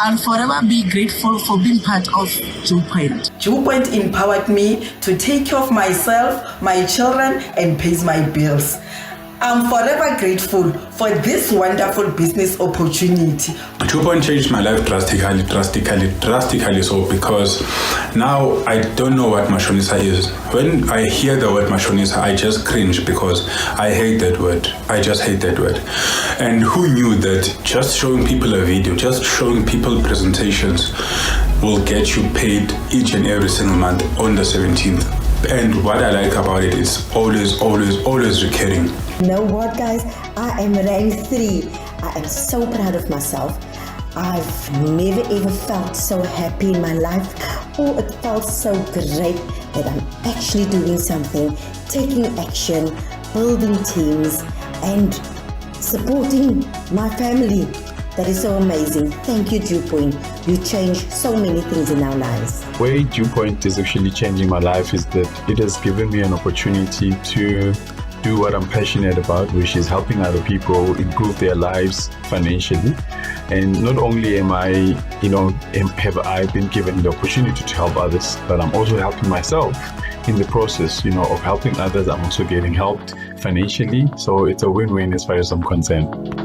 I'll forever be grateful for being part of Dew Point. Dew Point empowered me to take care of myself, my children, and pay my bills. I'm forever grateful for this wonderful business opportunity. Dew Point changed my life drastically so, because now I don't know what mashonisa is. When I hear the word mashonisa, I just cringe because I hate that word. I just hate that word. And who knew that just showing people a video, just showing people presentations will get you paid each and every single month on the 17th. And what I like about it is always recurring. You know what, guys? I am rank 3. I am so proud of myself. I've never ever felt so happy in my life. Oh, it felt so great that I'm actually doing something, taking action, building teams, and supporting my family. That is so amazing. Thank you, Dew Point. You changed so many things in our lives. Where Dew Point is actually changing my life is that it has given me an opportunity to do what I'm passionate about, which is helping other people improve their lives financially. And not only have I been given the opportunity to help others, but I'm also helping myself in the process, of helping others. I'm also getting helped financially. So it's a win-win as far as I'm concerned.